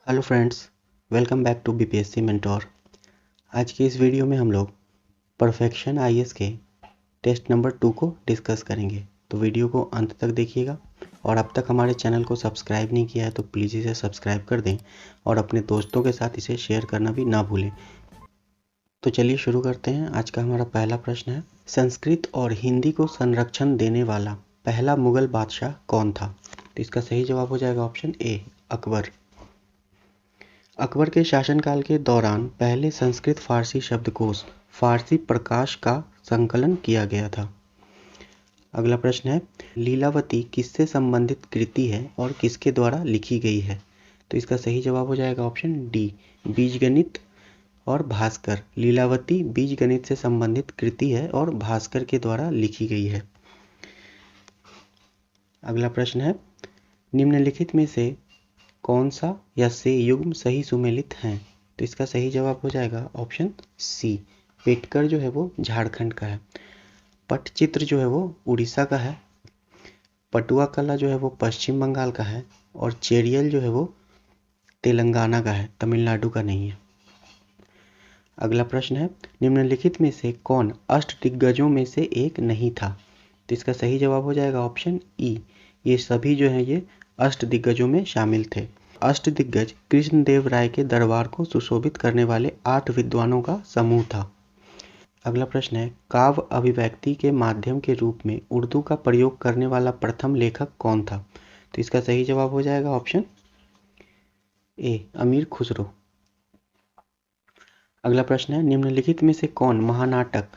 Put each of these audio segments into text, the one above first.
Hello friends, welcome back to BPSC mentor. आज के इस वीडियो में हम लोग परफेक्शन आईएएस के टेस्ट नंबर 2 को डिस्कस करेंगे। तो वीडियो को अंत तक देखिएगा और अब तक हमारे चैनल को सब्सक्राइब नहीं किया है तो प्लीज़ इसे सब्सक्राइब कर दें और अपने दोस्तों के साथ इसे शेयर करना भी ना भूलें। तो चलिए शुरू करते हैं। आज का हमारा पहला प्रश्न है, संस्कृत और हिंदी को संरक्षण देने वाला पहला मुगल बादशाह कौन था? तो इसका सही जवाब हो जाएगा ऑप्शन ए, अकबर। अकबर के शासनकाल के दौरान पहले संस्कृत फारसी शब्दकोश फारसी प्रकाश का संकलन किया गया था। अगला प्रश्न है, लीलावती किससे संबंधित कृति है और किसके द्वारा लिखी गई है? तो इसका सही जवाब हो जाएगा ऑप्शन डी, बीजगणित और भास्कर। लीलावती बीजगणित से संबंधित कृति है और भास्कर के द्वारा लिखी गई है। अगला प्रश्न है, निम्नलिखित में से कौन सा या से युग्म सही सुमेलित हैं? तो इसका सही जवाब हो जाएगा ऑप्शन सी, पेटकर जो है वो झारखंड का है, पटचित्र जो है वो उड़ीसा का है, पटुआ कला जो है वो पश्चिम बंगाल का है और चेरियल जो है वो तेलंगाना का है, तमिलनाडु का नहीं है। अगला प्रश्न है, निम्नलिखित में से कौन अष्टदिग्गजों में से एक नहीं था? तो इसका सही जवाब हो जाएगा ऑप्शन ई, ये सभी जो है ये अष्टदिग्गजों में शामिल थे। अष्टदिग्गज कृष्णदेव राय के दरबार को सुशोभित करने वाले 8 विद्वानों का समूह था। अगला प्रश्न है, काव्य अभिव्यक्ति के माध्यम के रूप में उर्दू का प्रयोग करने वाला प्रथम लेखक कौन था? तो इसका सही जवाब हो जाएगा ऑप्शन ए, अमीर खुसरो। अगला प्रश्न है, निम्नलिखित में से कौन महानाटक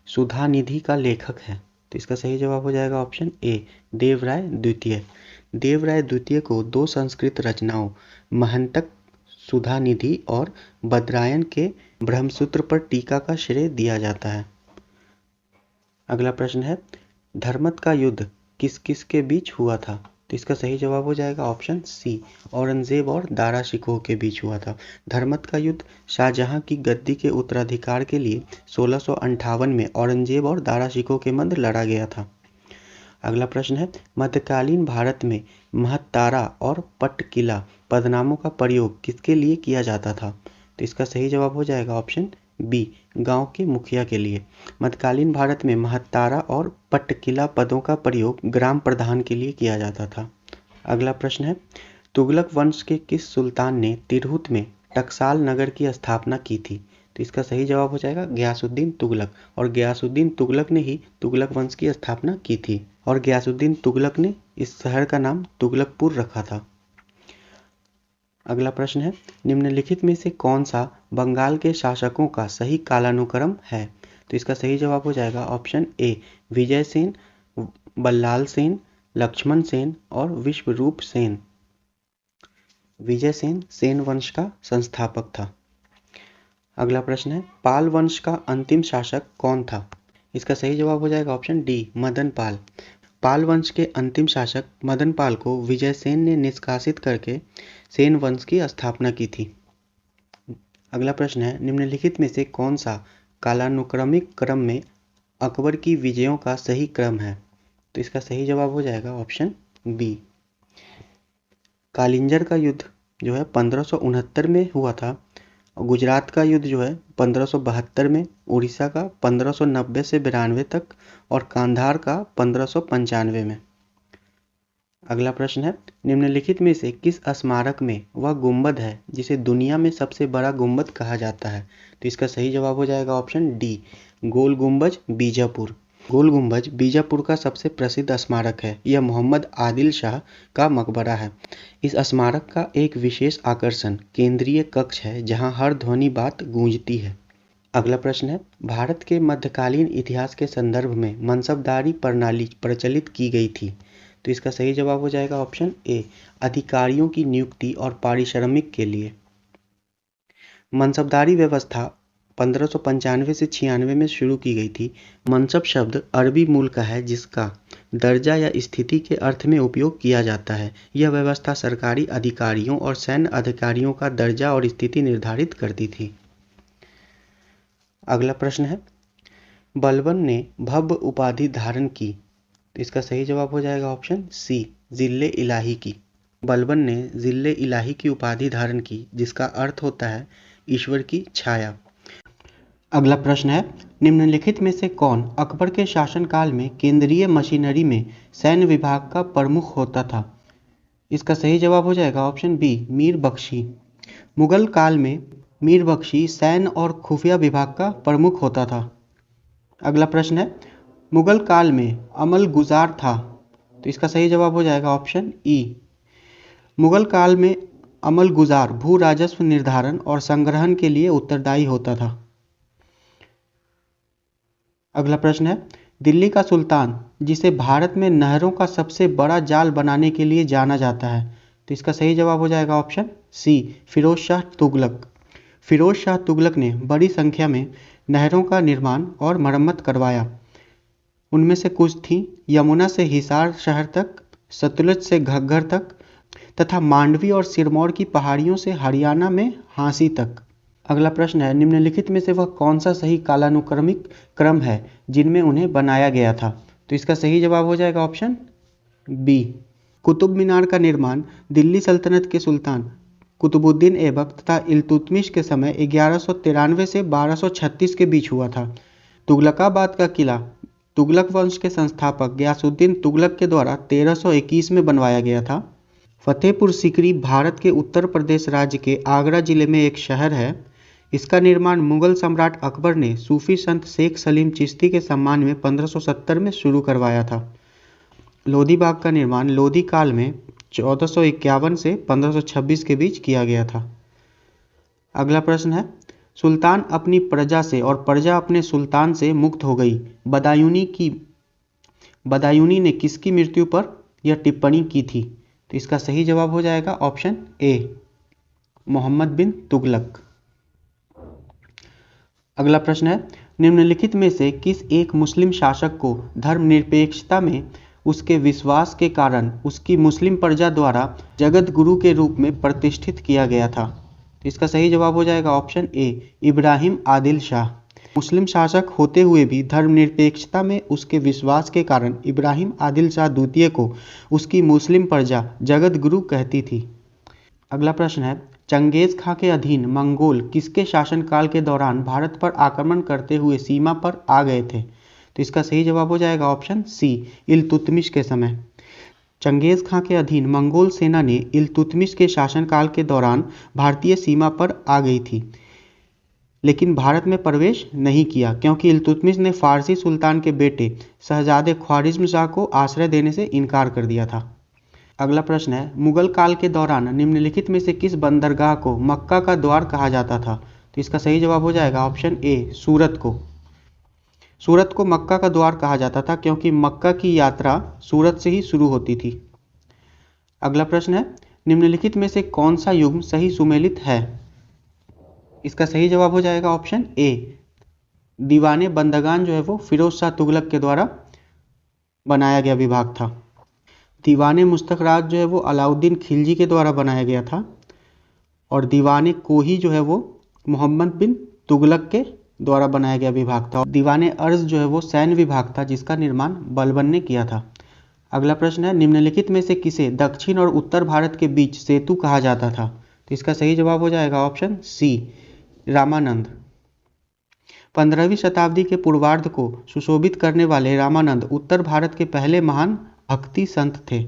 सुधानिधि का लेखक है? तो इसका सही जवाब हो जाएगा ऑप्शन ए, देवराय द्वितीय। देवराय द्वितीय को 2 संस्कृत रचनाओं महंतक सुधानिधि और बद्रायन के ब्रह्मसूत्र पर टीका का श्रेय दिया जाता है। अगला प्रश्न है, धर्मत का युद्ध किस किस के बीच हुआ था? तो इसका सही जवाब हो जाएगा ऑप्शन सी, औरंगजेब और दारा शिकोह के बीच हुआ था। धर्मत का युद्ध शाहजहां की गद्दी के उत्तराधिकार के लिए 1658 में औरंगजेब और दारा शिकोह के मध्य लड़ा गया था। अगला प्रश्न है, मध्यकालीन भारत में महत्तारा और पट्टकिला पदनामों का प्रयोग किसके लिए किया जाता था? तो इसका सही जवाब हो जाएगा ऑप्शन बी, गांव के मुखिया के लिए। मध्यकालीन भारत में महत्तारा और पट्टकिला पदों का प्रयोग ग्राम प्रधान के लिए किया जाता था। अगला प्रश्न है, तुगलक वंश के किस सुल्तान ने तिरहुत में टकसाल नगर की स्थापना की थी? तो इसका सही जवाब हो जाएगा गयासुद्दीन तुगलक, और गयासुद्दीन तुगलक ने ही तुगलक वंश की स्थापना की थी और गयासुद्दीन तुगलक ने इस शहर का नाम तुगलकपुर रखा था। अगला प्रश्न है, निम्नलिखित में से कौन सा बंगाल के शासकों का सही कालानुक्रम है? तो इसका सही जवाब हो जाएगा ऑप्शन ए, विजय सेन, बल्लाल सेन, लक्ष्मण सेन और विश्वरूप सेन। विजय सेन सेन वंश का संस्थापक था। अगला प्रश्न है, पाल वंश का अंतिम शासक कौन था? इसका सही जवाब हो जाएगा ऑप्शन डी, मदन पाल। पाल वंश के अंतिम शासक मदन पाल को विजय सेन ने निष्कासित करके सेन वंश की स्थापना की थी। अगला प्रश्न है, निम्नलिखित में से कौन सा कालानुक्रमिक क्रम में अकबर की विजयों का सही क्रम है? तो इसका सही जवाब हो जाएगा ऑप्शन बी, कालिंजर का युद्ध जो है 1569 में हुआ था, गुजरात का युद्ध जो है 1572 में, उड़ीसा का 1590 से 92 तक और कांधार का 1595 में। अगला प्रश्न है, निम्नलिखित में से किस स्मारक में वह गुंबद है जिसे दुनिया में सबसे बड़ा गुंबद कहा जाता है? तो इसका सही जवाब हो जाएगा ऑप्शन डी, गोल गुंबज बीजापुर। गोल गुंबज बीजापुर का सबसे प्रसिद्ध स्मारक है। यह मोहम्मद आदिल शाह का मकबरा है। इस स्मारक का एक विशेष आकर्षण केंद्रीय कक्ष है जहां हर ध्वनि बात गूंजती है। अगला प्रश्न है, भारत के मध्यकालीन इतिहास के संदर्भ में मनसबदारी प्रणाली प्रचलित की गई थी। तो इसका सही जवाब हो जाएगा ऑप्शन ए, अधिकारियों की नियुक्ति और पारिश्रमिक के लिए। मनसबदारी व्यवस्था 1595 से 96 में शुरू की गई थी। मनसब शब्द अरबी मूल का है जिसका दर्जा या स्थिति के अर्थ में उपयोग किया जाता है। यह व्यवस्था सरकारी अधिकारियों और सैन्य अधिकारियों का दर्जा और स्थिति निर्धारित करती थी। अगला प्रश्न है, बलबन ने भव्य उपाधि धारण की। इसका सही जवाब हो जाएगा ऑप्शन सी, जिले इलाही की। बलबन ने जिल्ले इलाही की उपाधि धारण की, जिसका अर्थ होता है ईश्वर की छाया। अगला प्रश्न है, निम्नलिखित में से कौन अकबर के शासनकाल में केंद्रीय मशीनरी में सैन्य विभाग का प्रमुख होता था? इसका सही जवाब हो जाएगा ऑप्शन बी, मीर बख्शी। मुगल काल में मीर बख्शी सैन्य और खुफिया विभाग का प्रमुख होता था। अगला प्रश्न है, मुगल काल में अमल गुजार था, तो इसका सही जवाब हो जाएगा ऑप्शन ई। मुगल काल में अमल गुजार भू राजस्व निर्धारण और संग्रहण के लिए उत्तरदायी होता था। अगला प्रश्न है, दिल्ली का सुल्तान जिसे भारत में नहरों का सबसे बड़ा जाल बनाने के लिए जाना जाता है, तो इसका सही जवाब हो जाएगा ऑप्शन सी, फिरोज शाह तुगलक। फिरोज शाह तुगलक ने बड़ी संख्या में नहरों का निर्माण और मरम्मत करवाया। उनमें से कुछ थीं यमुना से हिसार शहर तक, सतलुज से घग्गर तक तथा मांडवी और सिरमौर की पहाड़ियों से हरियाणा में हांसी तक। अगला प्रश्न है, निम्नलिखित में से वह कौन सा सही कालानुक्रमिक क्रम है जिनमें उन्हें बनाया गया था? तो इसका सही जवाब हो जाएगा ऑप्शन बी। कुतुब मीनार का निर्माण दिल्ली सल्तनत के सुल्तान कुतुबुद्दीन ऐबक तथा इल्तुतमिश के समय 1193 से 1236 के बीच हुआ था। तुगलकाबाद का किला तुगलक वंश के संस्थापक गयासुद्दीन तुगलक के द्वारा 1321 में बनवाया गया था। फतेहपुर सीकरी भारत के उत्तर प्रदेश राज्य के आगरा जिले में एक शहर है। इसका निर्माण मुगल सम्राट अकबर ने सूफी संत शेख सलीम चिश्ती के सम्मान में 1570 में शुरू करवाया था। लोधी बाग का निर्माण लोधी काल में 1451 से 1526 के बीच किया गया था। अगला प्रश्न है, सुल्तान अपनी प्रजा से और प्रजा अपने सुल्तान से मुक्त हो गई। बदायूनी ने किसकी मृत्यु पर यह टिप्पणी की थी? तो इसका सही जवाब हो जाएगा ऑप्शन ए, मोहम्मद बिन तुगलक। अगला प्रश्न है, निम्नलिखित में से किस एक मुस्लिम शासक को धर्मनिरपेक्षता में उसके विश्वास के कारण उसकी मुस्लिम प्रजा द्वारा जगत गुरु के रूप में प्रतिष्ठित किया गया था? तो इसका सही जवाब हो जाएगा ऑप्शन ए, इब्राहिम आदिल शाह। मुस्लिम शासक होते हुए भी धर्मनिरपेक्षता में उसके विश्वास के कारण इब्राहिम आदिल शाह द्वितीय को उसकी मुस्लिम प्रजा जगत गुरु कहती थी। अगला प्रश्न है, चंगेज खां के अधीन मंगोल किसके शासनकाल के दौरान भारत पर आक्रमण करते हुए सीमा पर आ गए थे? तो इसका सही जवाब हो जाएगा ऑप्शन सी, इल्तुतमिश के समय। चंगेज खां के अधीन मंगोल सेना ने इल्तुतमिश के शासनकाल के दौरान भारतीय सीमा पर आ गई थी, लेकिन भारत में प्रवेश नहीं किया क्योंकि इल्तुतमिश ने फारसी सुल्तान के बेटे शहजादे ख्वारिज्म शाह को आश्रय देने से इनकार कर दिया था। अगला प्रश्न है, मुगल काल के दौरान निम्नलिखित में से किस बंदरगाह को मक्का का द्वार कहा जाता था? तो इसका सही जवाब हो जाएगा ऑप्शन ए, सूरत को। सूरत को मक्का का द्वार कहा जाता था क्योंकि मक्का की यात्रा सूरत से ही शुरू होती थी। अगला प्रश्न है, निम्नलिखित में से कौन सा युग्म सही सुमेलित है? इसका सही जवाब हो जाएगा ऑप्शन ए, दीवाने बंदगान जो है वो फिरोज शाह तुगलक के द्वारा बनाया गया विभाग था। दीवाने मुस्तखराज जो है वो अलाउद्दीन खिलजी के द्वारा बनाया गया था और दीवाने कोही जो है वो मोहम्मद बिन तुगलक के द्वारा बनाया गया विभाग था। दीवाने अर्ज जो है वो सैन्य विभाग था जिसका निर्माण बलबन ने किया था। अगला प्रश्न है, निम्नलिखित में से किसे दक्षिण और उत्तर भारत के बीच सेतु कहा जाता था? तो इसका सही जवाब हो जाएगा ऑप्शन सी, रामानंद। 15वीं शताब्दी के पूर्वार्ध को सुशोभित करने वाले रामानंद उत्तर भारत के पहले महान भक्ति संत थे।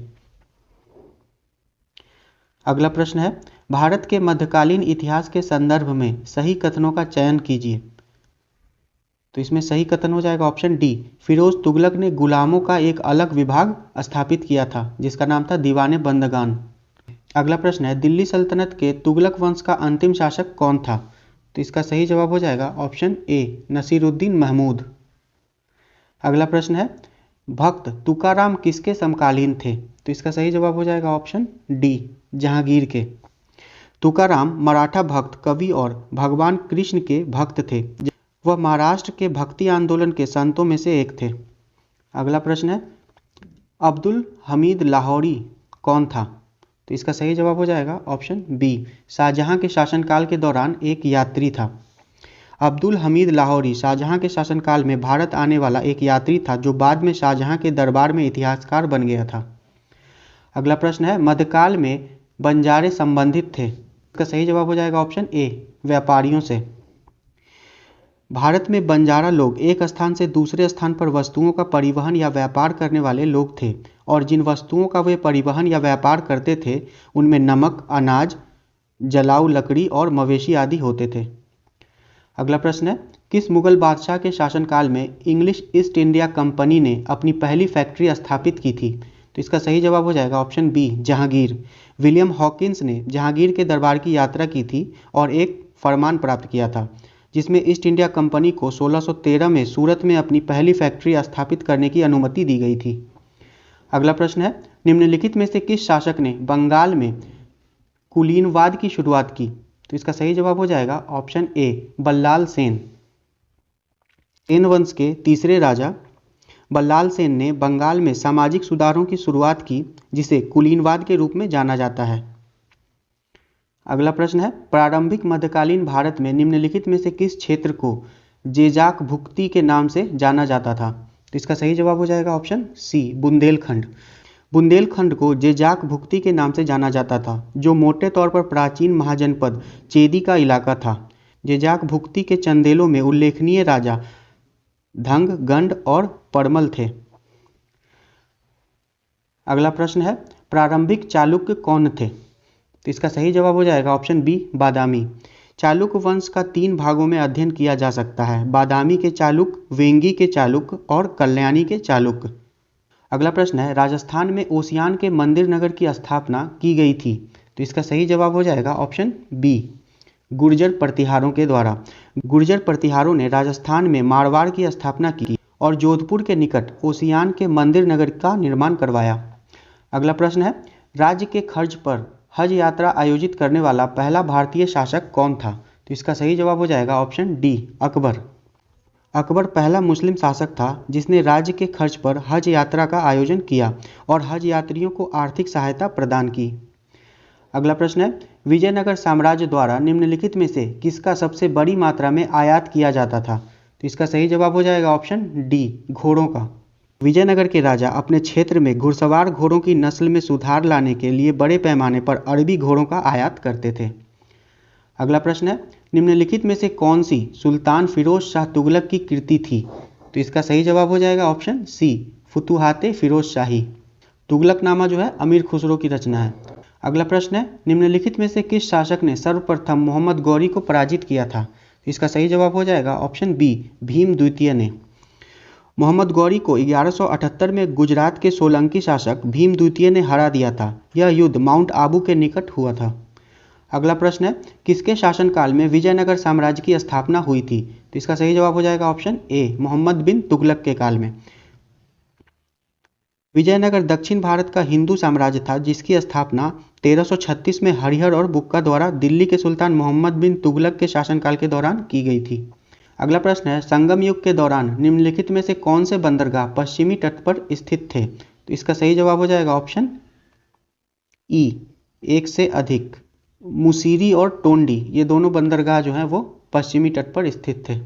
अगला प्रश्न है, भारत के मध्यकालीन इतिहास के संदर्भ में सही कथनों का चयन कीजिए। तो इसमें सही कथन हो जाएगा ऑप्शन डी, फिरोज तुगलक ने गुलामों का एक अलग विभाग स्थापित किया था जिसका नाम था दीवाने बंदगान। अगला प्रश्न है, दिल्ली सल्तनत के तुगलक वंश का अंतिम शासक कौन था? तो इसका सही जवाब हो जाएगा ऑप्शन ए, नसीरुद्दीन महमूद। अगला प्रश्न है, भक्त तुकाराम किसके समकालीन थे? तो इसका सही जवाब हो जाएगा ऑप्शन डी, जहांगीर के। तुकाराम मराठा भक्त, कवि और भगवान कृष्ण के भक्त थे। वह महाराष्ट्र के भक्ति आंदोलन के संतों में से एक थे। अगला प्रश्न है, अब्दुल हमीद लाहौरी कौन था? तो इसका सही जवाब हो जाएगा ऑप्शन बी, शाहजहां के शासनकाल के दौरान एक यात्री था। अब्दुल हमीद लाहौरी शाहजहां के शासनकाल में भारत आने वाला एक यात्री था जो बाद में शाहजहां के दरबार में इतिहासकार बन गया था। अगला प्रश्न है मध्यकाल में बंजारे संबंधित थे। इसका सही जवाब हो जाएगा ऑप्शन ए व्यापारियों से। भारत में बंजारा लोग एक स्थान से दूसरे स्थान पर वस्तुओं का परिवहन या व्यापार करने वाले लोग थे और जिन वस्तुओं का वे परिवहन या व्यापार करते थे उनमें नमक, अनाज, जलाऊ लकड़ी और मवेशी आदि होते थे। अगला प्रश्न है किस मुगल बादशाह के शासनकाल में इंग्लिश ईस्ट इंडिया कंपनी ने अपनी पहली फैक्ट्री स्थापित की थी? तो इसका सही जवाब हो जाएगा option B Jahangir. William Hawkins ने जहांगीर के दरबार की यात्रा की थी और एक फरमान प्राप्त किया था जिसमें ईस्ट इंडिया कंपनी को 1613 में सूरत में अपनी पहली फैक्ट्री स्थापित करने की अनुमति दी गई थी। अगला प्रश्न है निम्नलिखित में से किस शासक ने बंगाल में कुलीनवाद की शुरुआत की? तो इसका सही जवाब हो जाएगा ऑप्शन ए बल्लाल सेन। सेन वंश के तीसरे राजा बल्लाल सेन ने बंगाल में सामाजिक सुधारों की शुरुआत की जिसे कुलीनवाद के रूप में जाना जाता है। अगला प्रश्न है प्रारंभिक मध्यकालीन भारत में निम्नलिखित में से किस क्षेत्र को जेजाक भुक्ति के नाम से जाना जाता था? तो इसका सही जवाब हो जाएगा ऑप्शन सी बुंदेलखंड। बुंदेलखंड को जेजाक भुक्ति के नाम से जाना जाता था जो मोटे तौर पर प्राचीन महाजनपद चेदी का इलाका था। जेजाक भुक्ति के चंदेलों में उल्लेखनीय राजा धंग, गंड और परमल थे। अगला प्रश्न है प्रारंभिक चालुक्य कौन थे? तो इसका सही जवाब हो जाएगा ऑप्शन बी बादामी। चालुक्य वंश का 3 भागों में अध्ययन किया जा सकता है, बादामी के चालुक्य, वेंगी के चालुक्य और कल्याणी के चालुक्य। अगला प्रश्न है राजस्थान में ओसियान के मंदिर नगर की स्थापना की गई थी? तो इसका सही जवाब हो जाएगा ऑप्शन बी गुर्जर प्रतिहारों के द्वारा। गुर्जर प्रतिहारों ने राजस्थान में मारवाड़ की स्थापना की और जोधपुर के निकट ओसियान के मंदिर नगर का निर्माण करवाया। अगला प्रश्न है राज्य के खर्च पर हज यात्रा आयोजित करने वाला पहला भारतीय शासक कौन था? तो इसका सही जवाब हो जाएगा ऑप्शन डी अकबर। अकबर पहला मुस्लिम शासक था जिसने राज्य के खर्च पर हज यात्रा का आयोजन किया और हज यात्रियों को आर्थिक सहायता प्रदान की। अगला प्रश्न है विजयनगर साम्राज्य द्वारा निम्नलिखित में से किसका सबसे बड़ी मात्रा में आयात किया जाता था? तो इसका सही जवाब हो जाएगा ऑप्शन डी घोड़ों का। विजयनगर के राजा अपने क्षेत्र में घुड़सवार घोड़ों की नस्ल में सुधार लाने के लिए बड़े पैमाने पर अरबी घोड़ों का आयात करते थे। अगला प्रश्न है निम्नलिखित में से कौन सी सुल्तान फिरोज शाह तुगलक की कृति थी? तो इसका सही जवाब हो जाएगा ऑप्शन सी फुतुहाते फिरोज शाही। तुगलकनामा जो है अमीर खुसरो की रचना है। अगला प्रश्न है निम्नलिखित में से किस शासक ने सर्वप्रथम मोहम्मद गौरी को पराजित किया था? इसका सही जवाब हो जाएगा ऑप्शन बी भीम द्वितीय ने। मोहम्मद गौरी को 1178 में गुजरात के सोलंकी शासक भीम द्वितीय ने हरा दिया था। यह युद्ध माउंट आबू के निकट हुआ था। अगला प्रश्न है किसके शासनकाल में विजयनगर साम्राज्य की स्थापना हुई थी? तो इसका सही जवाब हो जाएगा ऑप्शन ए मोहम्मद बिन तुगलक के काल में। विजयनगर दक्षिण भारत का हिंदू साम्राज्य था जिसकी स्थापना 1336 में हरिहर और बुक्का द्वारा दिल्ली के सुल्तान मोहम्मद बिन तुगलक के शासनकाल के दौरान की गई थी। अगला प्रश्न है संगम युग के दौरान निम्नलिखित में से कौन से बंदरगाह पश्चिमी तट पर स्थित थे? तो इसका सही जवाब हो जाएगा ऑप्शन ई एक से अधिक। मुसीरी और टोंडी ये दोनों बंदरगाह जो हैं वो पश्चिमी तट पर स्थित थे।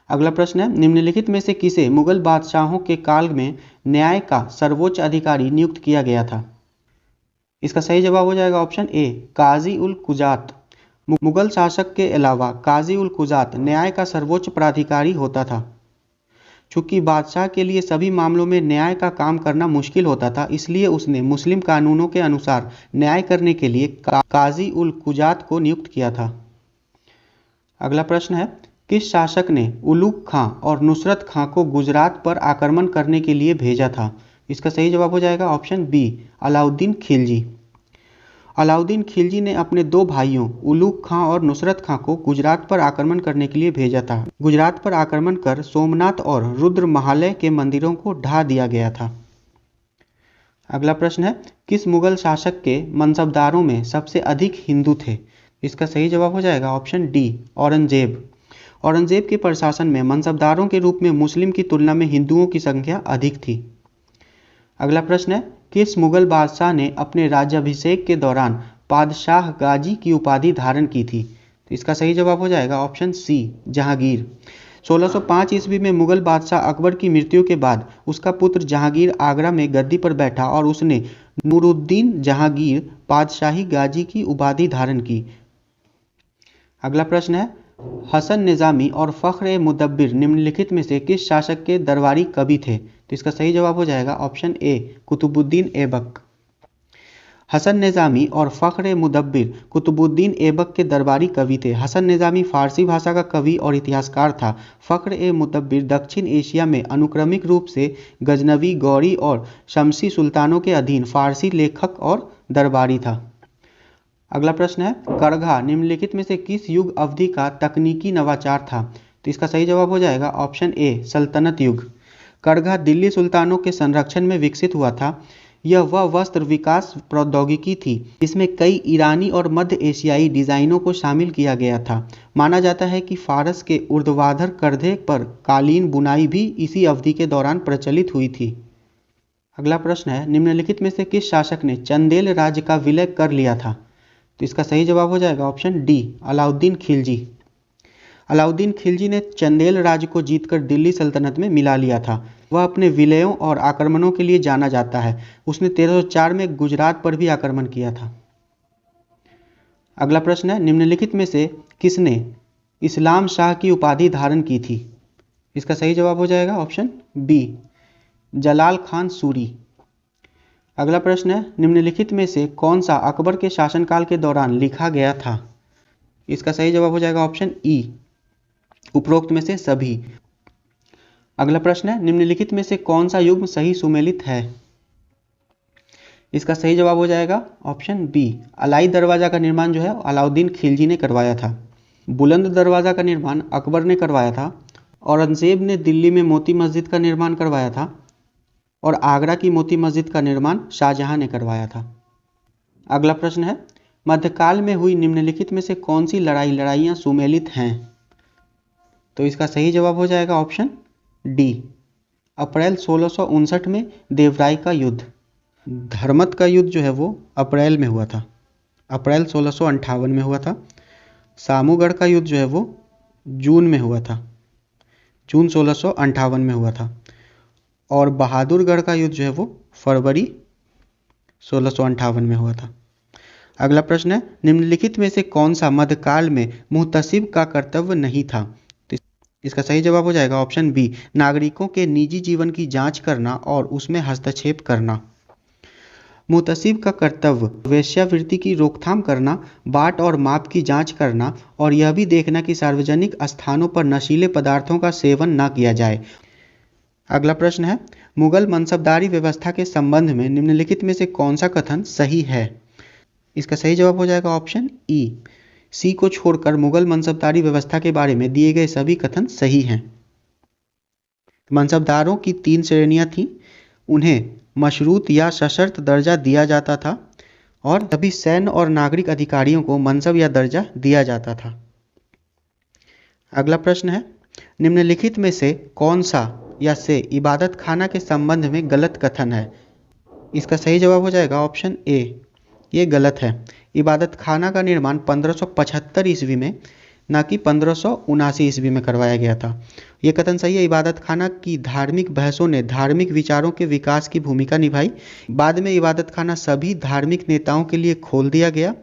अगला प्रश्न है निम्नलिखित में से किसे मुगल बादशाहों के काल में न्याय का सर्वोच्च अधिकारी नियुक्त किया गया था? इसका सही जवाब हो जाएगा option A Qazi ul Kujat. Mughal शासक के अलावा काजी उल कुजात न्याय का सर्वोच्च प्राधिकारी होता था। चूंकि बादशाह के लिए सभी मामलों में न्याय का काम करना मुश्किल होता था इसलिए उसने मुस्लिम कानूनों के अनुसार न्याय करने के लिए काजी उल कुजात को नियुक्त किया था। अगला प्रश्न है किस शासक ने उलूग खां और नुसरत खां को गुजरात पर आक्रमण करने के लिए भेजा था? इसका सही जवाब हो जाएगा ऑप्शन बी अलाउद्दीन खिलजी। अलाउद्दीन खिलजी ने अपने 2 भाइयों उलूग खां और नुसरत खां को गुजरात पर आक्रमण करने के लिए भेजा था। गुजरात पर आक्रमण कर सोमनाथ और रुद्र महालय के मंदिरों को ढा दिया गया था। अगला प्रश्न है किस मुगल शासक के मनसबदारों में सबसे अधिक हिंदू थे? इसका सही जवाब हो जाएगा ऑप्शन डी औरंगजेब। औरंगजेब के प्रशासन में मनसबदारों के रूप में मुस्लिम की तुलना में हिंदुओं की संख्या अधिक थी। अगला प्रश्न है किस मुगल बादशाह ने अपने राज्याभिषेक के दौरान पादशाह गाजी की उपाधि धारण की थी? तो इसका सही जवाब हो जाएगा ऑप्शन सी जहांगीर। 1605 ईस्वी में मुगल बादशाह अकबर की मृत्यु के बाद उसका पुत्र जहांगीर आगरा में गद्दी पर बैठा और उसने नूरुद्दीन जहांगीर पातशाही गाजी की उपाधि धारण की। अगला प्रश्न है, हसन निजामी और फख्र मुदब्बिर निम्नलिखित में से किस शासक के दरबारी कवि थे? तो इसका सही जवाब हो जाएगा ऑप्शन ए, कुतुबुद्दीन ऐबक। हसन निजामी और फख्र मुदब्बिर कुतुबुद्दीन ऐबक के दरबारी कवि थे। हसन निजामी फारसी भाषा का कवि और इतिहासकार था। फख्र मुदब्बिर दक्षिण एशिया में अनुक्रमिक रूप से गजनवी, गौरी और शमसी सुल्तानों के अधीन फारसी लेखक और दरबारी था। अगला प्रश्न है, करघा निम्नलिखित में से किस युग अवधि का तकनीकी नवाचार था? तो इसका सही जवाब हो जाएगा ऑप्शन ए, सल्तनत युग। करघा दिल्ली सुल्तानों के संरक्षण में विकसित हुआ था। यह वह वस्त्र विकास प्रौद्योगिकी थी जिसमें कई ईरानी और मध्य एशियाई डिजाइनों को शामिल किया गया था। माना जाता है कि फारस के ऊर्ध्वाधर करघे पर कालीन बुनाई भी इसी अवधि के दौरान प्रचलित हुई थी। अगला प्रश्न है, निम्नलिखित में से किस शासक ने चंदेल राज्य का विलय कर लिया था? तो इसका सही जवाब हो जाएगा ऑप्शन डी, अलाउद्दीन खिलजी। अलाउद्दीन खिलजी ने चंदेल राज्य को जीतकर दिल्ली सल्तनत में मिला लिया था। वह अपने विलयों और आक्रमणों के लिए जाना जाता है। उसने 1304 में गुजरात पर भी आक्रमण किया था। अगला प्रश्न है, निम्नलिखित में से किसने इस्लाम शाह की उपाधि धारण की थी? इसका सही जवाब हो जाएगा ऑप्शन बी, जलाल खान सूरी। अगला प्रश्न है, निम्नलिखित में से कौन सा अकबर के शासनकाल के दौरान लिखा गया था? इसका सही जवाब हो जाएगा ऑप्शन ई, उपरोक्त में से सभी। अगला प्रश्न है, निम्नलिखित में से कौन सा युग्म सही सुमेलित है? इसका सही जवाब हो जाएगा ऑप्शन बी, अलाई दरवाजा का निर्माण जो है अलाउद्दीन खिलजी ने करवाया था। बुलंद दरवाजा का निर्माण अकबर ने करवाया था। औरंगजेब ने दिल्ली में मोती मस्जिद का निर्माण करवाया था और आगरा की मोती मस्जिद का निर्माण शाहजहां ने करवाया था। अगला प्रश्न है, मध्यकाल में हुई निम्नलिखित में से कौन सी लड़ाइयाँ सुमेलित हैं? तो इसका सही जवाब हो जाएगा ऑप्शन डी, अप्रैल 1659 में देवराय का युद्ध। धर्मत का युद्ध जो है वो अप्रैल में हुआ था, अप्रैल 1658 में हुआ था। सामूगढ़ का युद्ध जो है वो जून में हुआ था, जून 1658 में हुआ था। और बहादुरगढ़ का युद्ध जो है वो फरवरी 1658 में हुआ था। अगला प्रश्न है, निम्नलिखित में से कौन सा मध्यकाल में मुहतसिब का कर्तव्य नहीं था? तो इसका सही जवाब हो जाएगा ऑप्शन बी, नागरिकों के निजी जीवन की जांच करना और उसमें हस्तक्षेप करना। मुहतसिब का कर्तव्य वेश्यावृत्ति की रोकथाम करना, बाट और माप की जांच करना और यह भी देखना कि सार्वजनिक स्थानों पर नशीले पदार्थों का सेवन न किया जाए। अगला प्रश्न है, मुगल मनसबदारी व्यवस्था के संबंध में निम्नलिखित में से कौन सा कथन सही है? इसका सही जवाब हो जाएगा ऑप्शन ई, सी को छोड़कर मुगल मनसबदारी व्यवस्था के बारे में दिए गए सभी कथन सही हैं। मनसबदारों की 3 श्रेणियां थीं। उन्हें मशरूत या सशर्त दर्जा दिया जाता था और सभी सैन्य और नागरिक अधिकारियों को मनसब या दर्जा दिया जाता था। अगला प्रश्न है, निम्नलिखित में से कौन सा या से इबादत खाना के संबंध में गलत कथन है? इसका सही जवाब हो जाएगा ऑप्शन ए, ये गलत है। इबादत खाना का निर्माण 1575 ईस्वी में न कि 1579 ईस्वी में करवाया गया था। ये कथन सही है। इबादत खाना की धार्मिक बहसों ने धार्मिक विचारों के विकास की भूमिका निभाई। बाद में इबादत खाना सभी धार्मिक नेताओं के लिए खोल दिया गया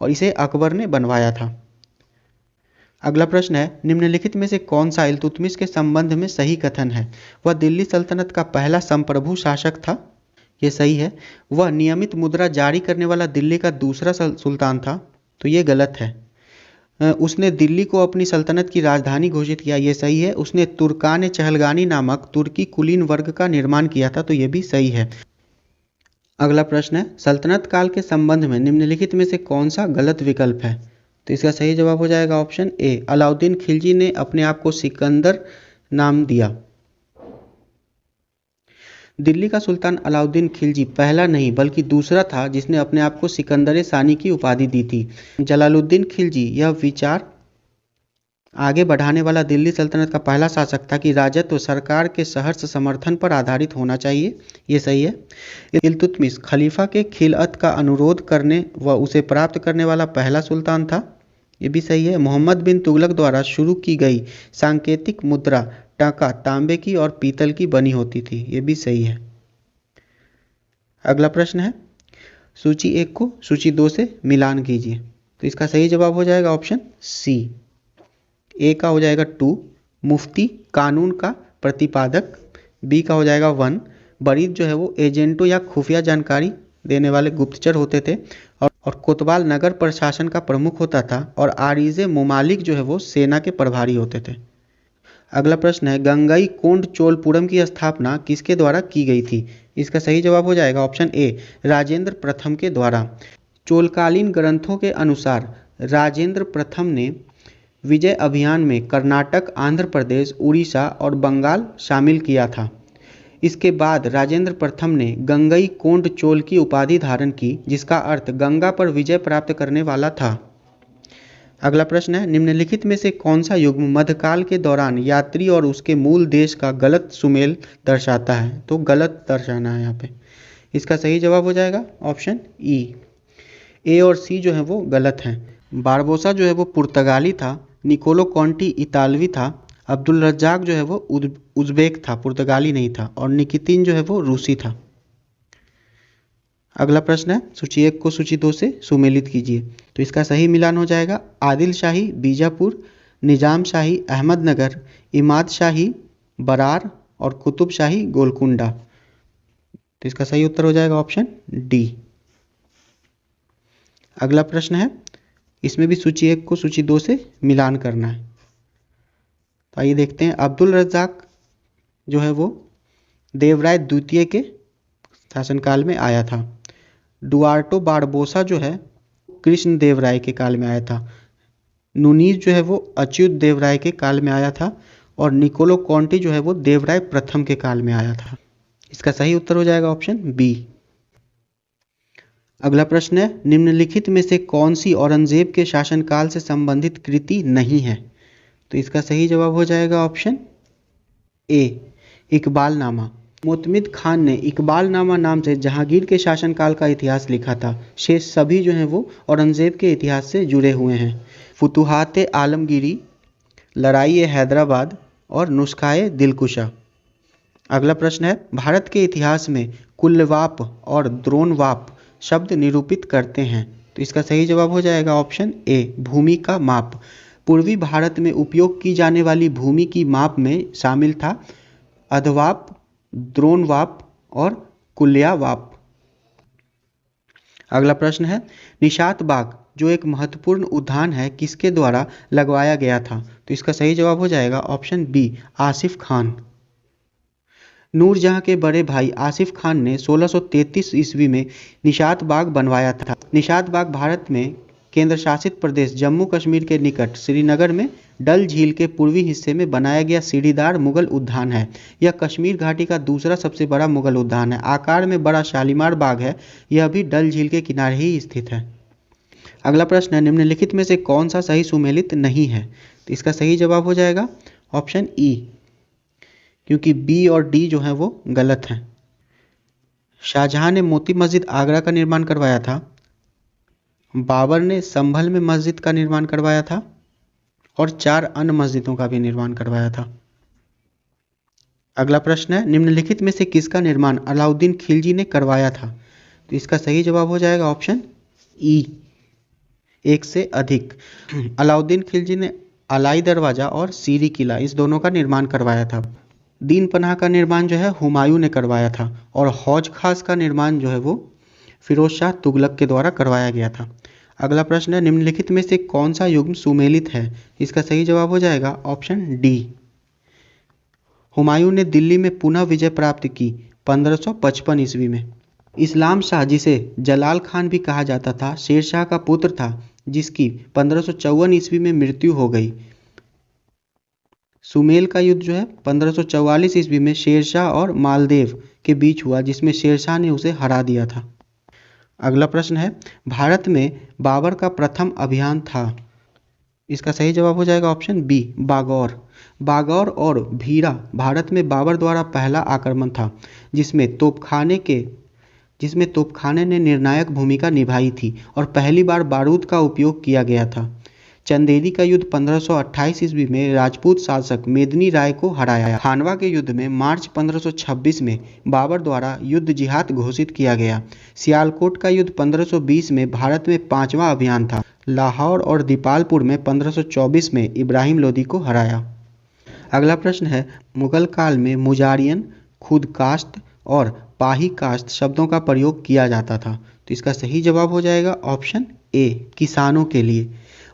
और इसे अकबर ने बनवाया था। अगला प्रश्न है, निम्नलिखित में से कौन सा इल्तुतमिश के संबंध में सही कथन है? वह दिल्ली सल्तनत का पहला संप्रभु शासक था, ये सही है। वह नियमित मुद्रा जारी करने वाला दिल्ली का दूसरा सुल्तान था, तो ये गलत है। उसने दिल्ली को अपनी सल्तनत की राजधानी घोषित किया, ये सही है। उसने तुर्कान चहलगानी नामक तुर्की कुलीन वर्ग का निर्माण किया था, तो ये भी सही है। अगला प्रश्न है, सल्तनत काल के संबंध में निम्नलिखित में से कौन सा गलत विकल्प है? तो इसका सही जवाब हो जाएगा ऑप्शन ए, अलाउद्दीन खिलजी ने अपने आप को सिकंदर नाम दिया। दिल्ली का सुल्तान अलाउद्दीन खिलजी पहला नहीं बल्कि दूसरा था जिसने अपने आप को सिकंदर सानी की उपाधि दी थी। जलालुद्दीन खिलजी यह विचार आगे बढ़ाने वाला दिल्ली सल्तनत का पहला शासक था कि राजत्व सरकार के सहर्ष समर्थन पर आधारित होना चाहिए, ये सही है। इल्तुतमिश खलीफा के खिलअत का अनुरोध करने व उसे प्राप्त करने वाला पहला सुल्तान था, ये भी सही है। मोहम्मद बिन तुगलक द्वारा शुरू की गई सांकेतिक मुद्रा टाका तांबे की और पीतल की बनी होती थी, ये भी सही है। अगला प्रश्न है, सूची 1 को सूची 2 से मिलान कीजिए। तो इसका सही जवाब हो जाएगा ऑप्शन सी। ए का हो जाएगा 2, मुफ्ती कानून का प्रतिपादक। बी का हो जाएगा 1, बरीद जो है वो एजेंटों या खुफिया जानकारी देने वाले गुप्तचर होते थे। और कोतवाल नगर प्रशासन का प्रमुख होता था। और आरिजे मुमालिक जो है वो सेना के प्रभारी होते थे। अगला प्रश्न है, गंगई कोंड चोलपुरम की स्थापना किसके द्वारा की गई थी? इसका सही जवाब हो जाएगा ऑप्शन ए, राजेंद्र प्रथम के द्वारा। चोलकालीन ग्रंथों के अनुसार राजेंद्र प्रथम ने विजय अभियान में कर्नाटक, आंध्र प्रदेश, उड़ीसा और बंगाल शामिल किया था। इसके बाद राजेंद्र प्रथम ने गंगई कोंड चोल की उपाधि धारण की, जिसका अर्थ गंगा पर विजय प्राप्त करने वाला था। अगला प्रश्न है, निम्नलिखित में से कौन सा युग्म मध्यकाल के दौरान यात्री और उसके मूल देश का गलत सुमेल दर्शाता है? तो गलत दर्शाना है यहाँ पे। इसका सही जवाब हो जाएगा ऑप्शन ई। ए और सी जो है वो गलत हैं। बारबोसा जो है वो पुर्तगाली था, निकोलो कॉन्टी इतालवी था, अब्दुल रज्जाक जो है वो उज़्बेक था, पुर्तगाली नहीं था, और निकितिन जो है वो रूसी था। अगला प्रश्न है, सूची 1 को सूची 2 से सुमेलित कीजिए। तो इसका सही मिलान हो जाएगा आदिल शाही बीजापुर, निजाम शाही अहमदनगर, इमाद शाही बरार और कुतुब शाही गोलकुंडा। तो इसका सही उत्तर हो जाएगा ऑप्शन डी। अगला प्रश्न है, इसमें भी सूची 1 को सूची 2 से मिलान करना है। तो आइए देखते हैं। अब्दुल रज्जाक जो है वो देवराय द्वितीय के शासनकाल में आया था। डुआर्टो बारबोसा जो है कृष्ण देव राय के काल में आया था। नुनीज जो है वो अच्युत देव राय के काल में आया था। और निकोलो कॉन्टी जो है वो देवराय प्रथम के काल में आया था। इसका सही उत्तर हो जाएगा ऑप्शन बी। अगला प्रश्न है, निम्नलिखित में से कौन सी औरंगजेब के शासनकाल से संबंधित कृति नहीं है? तो इसका सही जवाब हो जाएगा ऑप्शन ए, इकबालनामा। मोतमिद खान ने इकबालनामा नाम से जहांगीर के शासनकाल का इतिहास लिखा था। शेष सभी जो हैं वो औरंगजेब के इतिहास से जुड़े हुए हैं। फुतुहात आलमगीरी, लड़ाई हैदराबाद और नुस्खाए दिलकुशा। अगला प्रश्न है, भारत के इतिहास में कुल्लवाप और द्रोणवाप शब्द निरूपित करते हैं। तो इसका सही जवाब हो जाएगा ऑप्शन ए, भूमि का माप। पूर्वी भारत में उपयोग की जाने वाली भूमि की माप में शामिल था अधवाप, द्रोणवाप और कुल्ल्यावाप। अगला प्रश्न है, निशात बाग जो एक महत्वपूर्ण उद्यान है किसके द्वारा लगवाया गया था? तो इसका सही जवाब हो जाएगा ऑप्शन बी, आसिफ खान। नूरजहां के बड़े भाई आसिफ खान ने 1633 ईस्वी में निशात बाग बनवाया था। निशात बाग भारत में केंद्र शासित प्रदेश जम्मू कश्मीर के निकट श्रीनगर में डल झील के पूर्वी हिस्से में बनाया गया सीढ़ीदार मुगल उद्यान है। यह कश्मीर घाटी का दूसरा सबसे बड़ा मुगल उद्यान है। आकार में बड़ा शालीमार बाग है। यह भी डल झील के किनारे ही स्थित है। अगला प्रश्न है, निम्नलिखित में से कौन सा सही सुमेलित नहीं है? तो इसका सही जवाब हो जाएगा ऑप्शन ई, क्योंकि बी और डी जो है वो गलत हैं। शाहजहां ने मोती मस्जिद आगरा का निर्माण करवाया था। बाबर ने संभल में मस्जिद का निर्माण करवाया था और 4 अन्य मस्जिदों का भी निर्माण करवाया था। अगला प्रश्न है, निम्नलिखित में से किसका निर्माण अलाउद्दीन खिलजी ने करवाया था? तो इसका सही जवाब हो जाएगा ऑप्शन ई, एक से अधिक। अलाउद्दीन खिलजी ने अलाई दरवाजा और सीरी किला इस दोनों का निर्माण करवाया था। दीन पनाह का निर्माण जो है हुमायूं ने करवाया था। और हौज खास का निर्माण जो है वो फिरोज शाह तुगलक के द्वारा करवाया गया था। अगला प्रश्न है, निम्नलिखित में से कौन सा युग्म सुमेलित है? इसका सही जवाब हो जाएगा ऑप्शन डी। हुमायूं ने दिल्ली में पुनः विजय प्राप्त की 1555 ईस्वी में। इस्लाम शाह, जिसे जलाल खान भी कहा जाता था, शेरशाह का पुत्र था, जिसकी 1554 ईस्वी में मृत्यु हो गई। सुमेल का युद्ध जो है 1544 ईस्वी में शेरशाह और मालदेव के बीच हुआ, जिसमें शेरशाह ने उसे हरा दिया था। अगला प्रश्न है, भारत में बाबर का प्रथम अभियान था। इसका सही जवाब हो जाएगा ऑप्शन बी, बागौर। बागौर और भीरा भारत में बाबर द्वारा पहला आक्रमण था, जिसमें तोपखाने ने निर्णायक भूमिका निभाई थी और पहली बार बारूद का उपयोग किया गया था। चंदेरी का युद्ध 1528 ईस्वी में राजपूत शासक मेदिनी राय को हराया। खानवा के युद्ध में मार्च 1526 में बाबर द्वारा युद्ध जिहाद घोषित किया गया। सियालकोट का युद्ध 1520 में भारत में 5वां अभियान था। लाहौर और दीपालपुर में 1524 में इब्राहिम लोदी को हराया। अगला प्रश्न है, मुगल काल में मुजारियन, खुदकास्ट और पाही कास्ट शब्दों का प्रयोग किया जाता था। तो इसका सही जवाब हो जाएगा ऑप्शन ए, किसानों के लिए।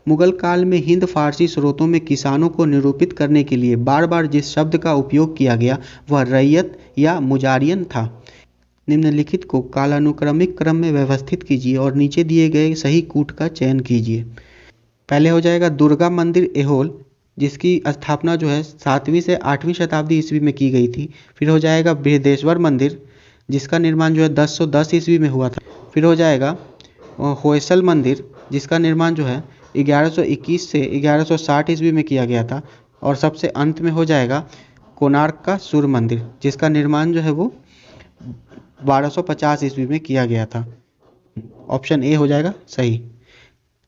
मुगल काल में हिंद फारसी स्रोतों में किसानों को निरूपित करने के लिए बार बार जिस शब्द का उपयोग किया गया वह रैयत या मुजारियन था। निम्नलिखित को कालानुक्रमिक क्रम में व्यवस्थित कीजिए और नीचे दिए गए सही कूट का चयन कीजिए। पहले हो जाएगा दुर्गा मंदिर एहोल, जिसकी स्थापना जो है 7वीं से 8वीं शताब्दी ईस्वी में की गई थी। फिर हो जाएगा बृहदेश्वर मंदिर, जिसका निर्माण जो है 1010 ईस्वी में हुआ था। फिर हो जाएगा होयसल मंदिर, जिसका निर्माण जो है 1121 से 1160 ईस्वी में किया गया था। और सबसे अंत में हो जाएगा कोणार्क का सूर्य मंदिर, जिसका निर्माण जो है वो 1250 ईस्वी में किया गया था। ऑप्शन ए हो जाएगा सही।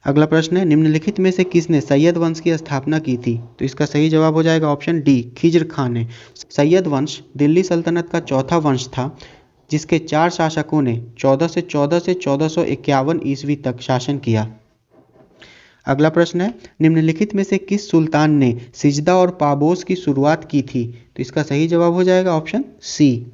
अगला प्रश्न है, निम्नलिखित में से किसने सैयद वंश की स्थापना की थी? तो इसका सही जवाब हो जाएगा ऑप्शन डी, खिज्र खान ने। सैयद वंश दिल्ली सल्तनत का चौथा वंश था, जिसके 4 शासकों ने 1414 से 1451 ईस्वी तक शासन किया। अगला प्रश्न है, निम्नलिखित में से किस सुल्तान ने सिजदा और पाबोस की शुरुआत की थी? तो इसका सही जवाब हो जाएगा ऑप्शन सी,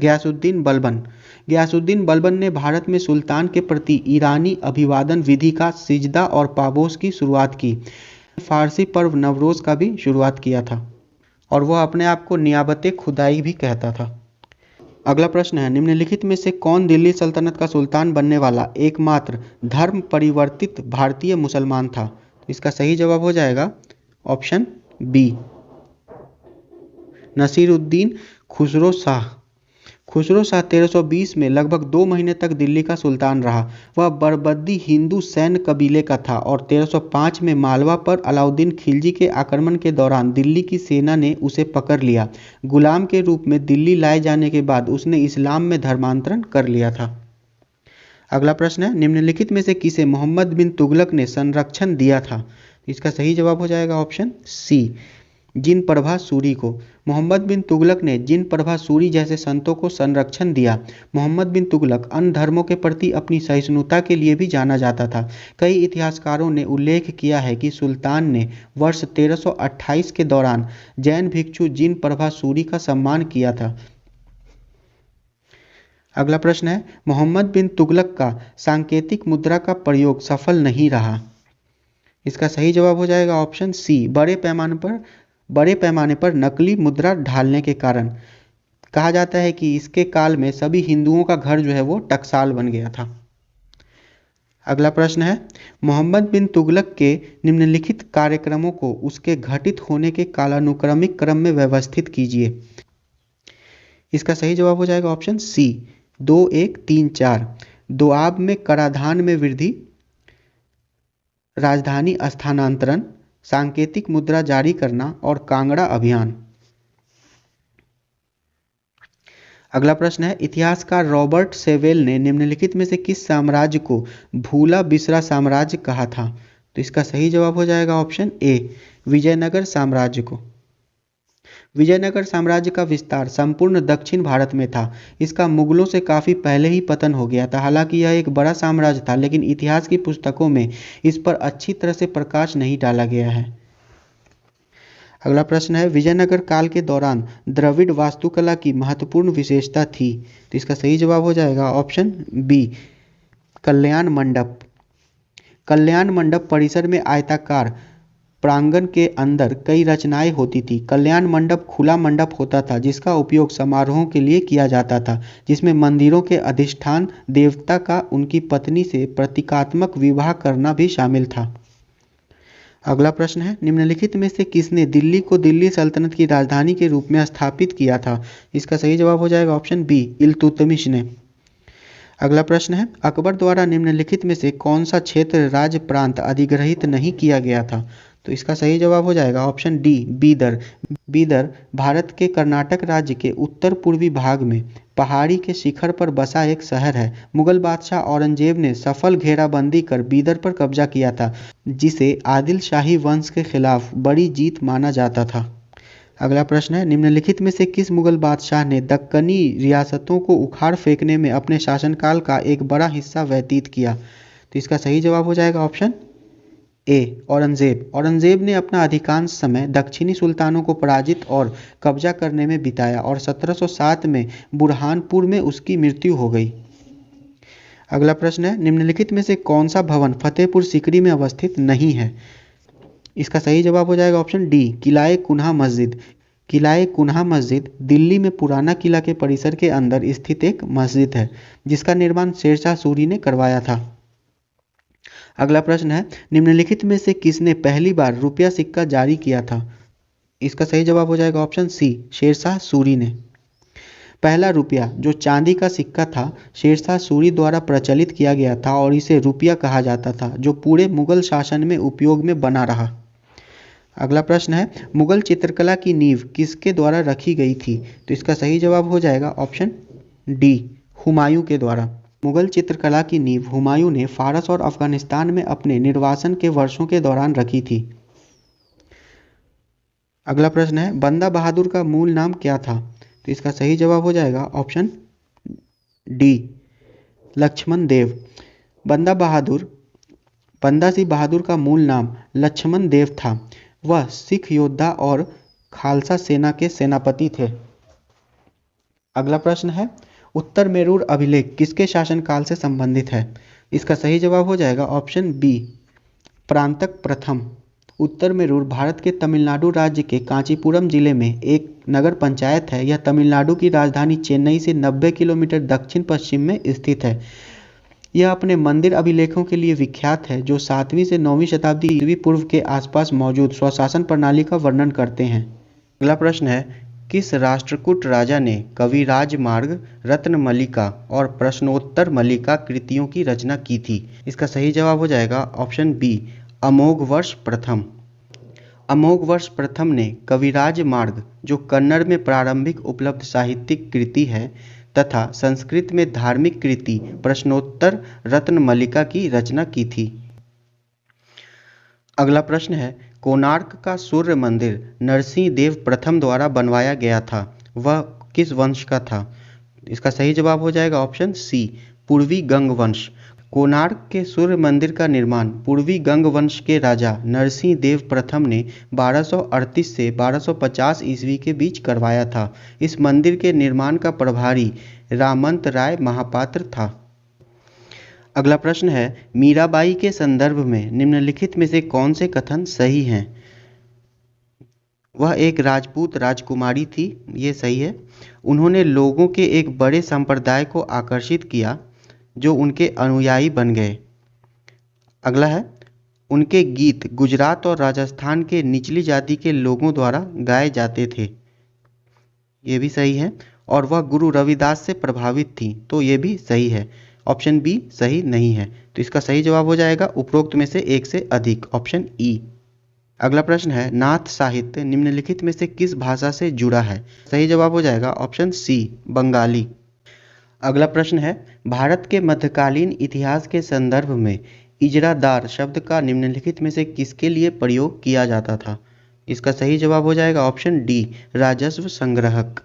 गयासुद्दीन बलबन। गयासुद्दीन बलबन ने भारत में सुल्तान के प्रति ईरानी अभिवादन विधि का सिजदा और पाबोस की शुरुआत की। फारसी पर्व नवरोज का भी शुरुआत किया था और वह अपने आप को नियाबत खुदाई भी कहता था। अगला प्रश्न है, निम्नलिखित में से कौन दिल्ली सल्तनत का सुल्तान बनने वाला एकमात्र धर्म परिवर्तित भारतीय मुसलमान था? इसका सही जवाब हो जाएगा ऑप्शन बी, नसीरुद्दीन खुसरो शाह। खुसरो शाह 1320 में लगभग 2 महीने तक दिल्ली का सुल्तान रहा। वह बरबद्दी हिंदू सैन्य कबीले का था और 1305 में मालवा पर अलाउद्दीन खिलजी के आक्रमण के दौरान दिल्ली की सेना ने उसे पकड़ लिया। गुलाम के रूप में दिल्ली लाए जाने के बाद उसने इस्लाम में धर्मांतरण कर लिया था। अगला प्रश्न है, निम्नलिखित में से किसे मोहम्मद बिन तुगलक ने संरक्षण दिया था? इसका सही जवाब हो जाएगा ऑप्शन सी, जिन प्रभा सूरी को। मोहम्मद बिन तुगलक ने जिन प्रभा सूरी जैसे संतों को संरक्षण दिया। मोहम्मद बिन तुगलक अन्य धर्मों के प्रति अपनी सहिष्णुता के लिए भी जाना जाता था। कई इतिहासकारों ने उल्लेख किया है कि सुल्तान ने वर्ष 1328 के दौरान जैन भिक्षु जिन प्रभा सूरी का सम्मान किया था। अगला प्रश्न है, मोहम्मद बिन तुगलक का सांकेतिक मुद्रा का प्रयोग सफल नहीं रहा। इसका सही जवाब हो जाएगा ऑप्शन सी, बड़े पैमाने पर नकली मुद्रा ढालने के कारण। कहा जाता है कि इसके काल में सभी हिंदुओं का घर जो है वो टकसाल बन गया था। अगला प्रश्न है, मोहम्मद बिन तुगलक के निम्नलिखित कार्यक्रमों को उसके घटित होने के कालानुक्रमिक क्रम में व्यवस्थित कीजिए। इसका सही जवाब हो जाएगा ऑप्शन सी, 2134। दोआब में कराधान में वृद्धि, राजधानी स्थानांतरण, सांकेतिक मुद्रा जारी करना और कांगड़ा अभियान। अगला प्रश्न है, इतिहासकार रॉबर्ट सेवेल ने निम्नलिखित में से किस साम्राज्य को भूला बिसरा साम्राज्य कहा था? तो इसका सही जवाब हो जाएगा ऑप्शन ए, विजयनगर साम्राज्य को। विजयनगर साम्राज्य का विस्तार संपूर्ण दक्षिण भारत में था। इसका मुगलों से काफ़ी पहले ही पतन हो गया था। हालांकि यह एक बड़ा साम्राज्य था, लेकिन इतिहास की पुस्तकों में इस पर अच्छी तरह से प्रकाश नहीं डाला गया है। अगला प्रश्न है, विजयनगर काल के दौरान द्रविड़ वास्तुकला की महत्वपूर्ण विशेषता थी। तो इसका सही जवाब हो जाएगा ऑप्शन बी, कल्याण मंडप। कल्याण मंडप परिसर में आयताकार प्रांगण के अंदर कई रचनाएं होती थी। कल्याण मंडप खुला मंडप होता था जिसका उपयोग समारोहों के लिए किया जाता था, जिसमें मंदिरों के अधिष्ठान देवता का उनकी पत्नी से प्रतीकात्मक विवाह करना भी शामिल था। अगला प्रश्न है, निम्नलिखित में से किसने दिल्ली को दिल्ली सल्तनत की राजधानी के रूप में स्थापित किया था? इसका सही जवाब हो जाएगा ऑप्शन बी, इल्तुतमिश ने। अगला प्रश्न है, अकबर द्वारा निम्नलिखित में से कौन सा क्षेत्र राज्य प्रांत अधिग्रहित नहीं किया गया था? तो तो इसका सही जवाब हो जाएगा ऑप्शन डी, बीदर। बीदर भारत के कर्नाटक राज्य के उत्तर पूर्वी भाग में पहाड़ी के शिखर पर बसा एक शहर है। मुगल बादशाह औरंगजेब ने सफल घेराबंदी कर बीदर पर कब्जा किया था, जिसे आदिल शाही वंश के खिलाफ बड़ी जीत माना जाता था। अगला प्रश्न है, निम्नलिखित में से किस मुगल बादशाह ने दक्कनी रियासतों को उखाड़ फेंकने में अपने शासनकाल का एक बड़ा हिस्सा व्यतीत किया? तो इसका सही जवाब हो जाएगा ऑप्शन ए, औरंगजेब। औरंगजेब ने अपना अधिकांश समय दक्षिणी सुल्तानों को पराजित और कब्जा करने में बिताया और 1707 में बुरहानपुर में उसकी मृत्यु हो गई। अगला प्रश्न है, निम्नलिखित में से कौन सा भवन फतेहपुर सीकरी में अवस्थित नहीं है? इसका सही जवाब हो जाएगा ऑप्शन डी, किलाए कुन्हा मस्जिद। किलाए कुन्हा मस्जिद दिल्ली में पुराना किला के परिसर के अंदर स्थित एक मस्जिद है, जिसका निर्माण शेरशाह सूरी ने करवाया था। अगला प्रश्न है, निम्नलिखित में से किसने पहली बार रुपया सिक्का जारी किया था? इसका सही जवाब हो जाएगा ऑप्शन सी, शेरशाह सूरी ने। पहला रुपया जो चांदी का सिक्का था, शेरशाह सूरी द्वारा प्रचलित किया गया था और इसे रुपया कहा जाता था, जो पूरे मुगल शासन में उपयोग में बना रहा। अगला प्रश्न है, मुगल चित्रकला की नींव किसके द्वारा रखी गई थी? तो इसका सही जवाब हो जाएगा ऑप्शन डी, हुमायूं के द्वारा। मुगल चित्रकला की नींव हुमायूं ने फारस और अफगानिस्तान में अपने निर्वासन के वर्षों के दौरान रखी थी। अगला प्रश्न है, बंदा बहादुर का मूल नाम क्या था? तो इसका सही जवाब हो जाएगा ऑप्शन डी, लक्ष्मण देव। बंदा सिंह बहादुर का मूल नाम लक्ष्मण देव था। वह सिख योद्धा और खालसा सेना के सेनापति थे। अगला प्रश्न है, उत्तर मेरूर अभिलेख किसके शासनकाल से संबंधित है? इसका सही जवाब हो जाएगा ऑप्शन बी, परांतक प्रथम। उत्तर मेरूर भारत के तमिलनाडु राज्य के कांचीपुरम जिले में एक नगर पंचायत है। यह तमिलनाडु की राजधानी चेन्नई से 90 किलोमीटर दक्षिण पश्चिम में स्थित है। यह अपने मंदिर अभिलेखों के लिए विख्यात है, जो 7वीं से 9वीं शताब्दी ईस्वी पूर्व के आसपास मौजूद स्वशासन प्रणाली का वर्णन करते हैं। अगला प्रश्न है, किस राष्ट्रकूट राजा ने कविराज मार्ग, रत्नमलिका और प्रश्नोत्तर मलिका कृतियों की रचना की थी? इसका सही जवाब हो जाएगा ऑप्शन बी, अमोघवर्ष प्रथम। अमोघवर्ष प्रथम ने कविराज मार्ग, जो कन्नड़ में प्रारंभिक उपलब्ध साहित्यिक कृति है, तथा संस्कृत में धार्मिक कृति प्रश्नोत्तर रत्नमलिका की रचना की थी। अगला प्रश्न है, कोणार्क का सूर्य मंदिर नरसिंह देव प्रथम द्वारा बनवाया गया था, वह किस वंश का था? इसका सही जवाब हो जाएगा ऑप्शन सी, पूर्वी गंग वंश। कोणार्क के सूर्य मंदिर का निर्माण पूर्वी गंग वंश के राजा नरसिंह देव प्रथम ने 1238 से 1250 ईस्वी के बीच करवाया था। इस मंदिर के निर्माण का प्रभारी रामंत राय महापात्र था। अगला प्रश्न है, मीराबाई के संदर्भ में निम्नलिखित में से कौन से कथन सही हैं? वह एक राजपूत राजकुमारी थी, ये सही है। उन्होंने लोगों के एक बड़े संप्रदाय को आकर्षित किया, जो उनके अनुयायी बन गए। अगला है, उनके गीत गुजरात और राजस्थान के निचली जाति के लोगों द्वारा गाए जाते थे, ये भी सही है। और वह गुरु रविदास से प्रभावित थी, तो ये भी सही है। ऑप्शन बी सही नहीं है, तो इसका सही जवाब हो जाएगा उपरोक्त में से एक से अधिक, ऑप्शन ई। अगला प्रश्न है, नाथ साहित्य निम्नलिखित में से किस भाषा से जुड़ा है? सही जवाब हो जाएगा ऑप्शन सी, बंगाली। अगला प्रश्न है, भारत के मध्यकालीन इतिहास के संदर्भ में इजरादार शब्द का निम्नलिखित में से किसके लिए प्रयोग किया जाता था? इसका सही जवाब हो जाएगा ऑप्शन डी, राजस्व संग्रहक।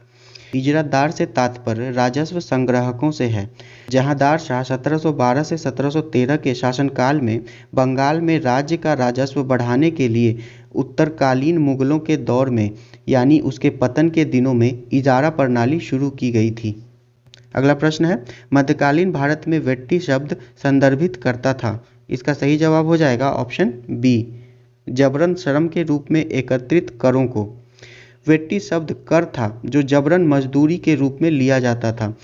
इजरादार से तात्पर्य राजस्व संग्राहकों से है। जहांदार शाह 1712 से 1713 के शासनकाल में बंगाल में राज्य का राजस्व बढ़ाने के लिए उत्तरकालीन मुगलों के दौर में, यानी उसके पतन के दिनों में, इजारा प्रणाली शुरू की गई थी। अगला प्रश्न है, मध्यकालीन भारत में वेट्टी शब्द संदर्भित करता था। इसका सही जवाब हो जाएगा ऑप्शन बी, जबरन श्रम के रूप में एकत्रित करों को। वेट्टी शब्द कर था, जो जबरन मजदूरी के रूप में लिया जाता था।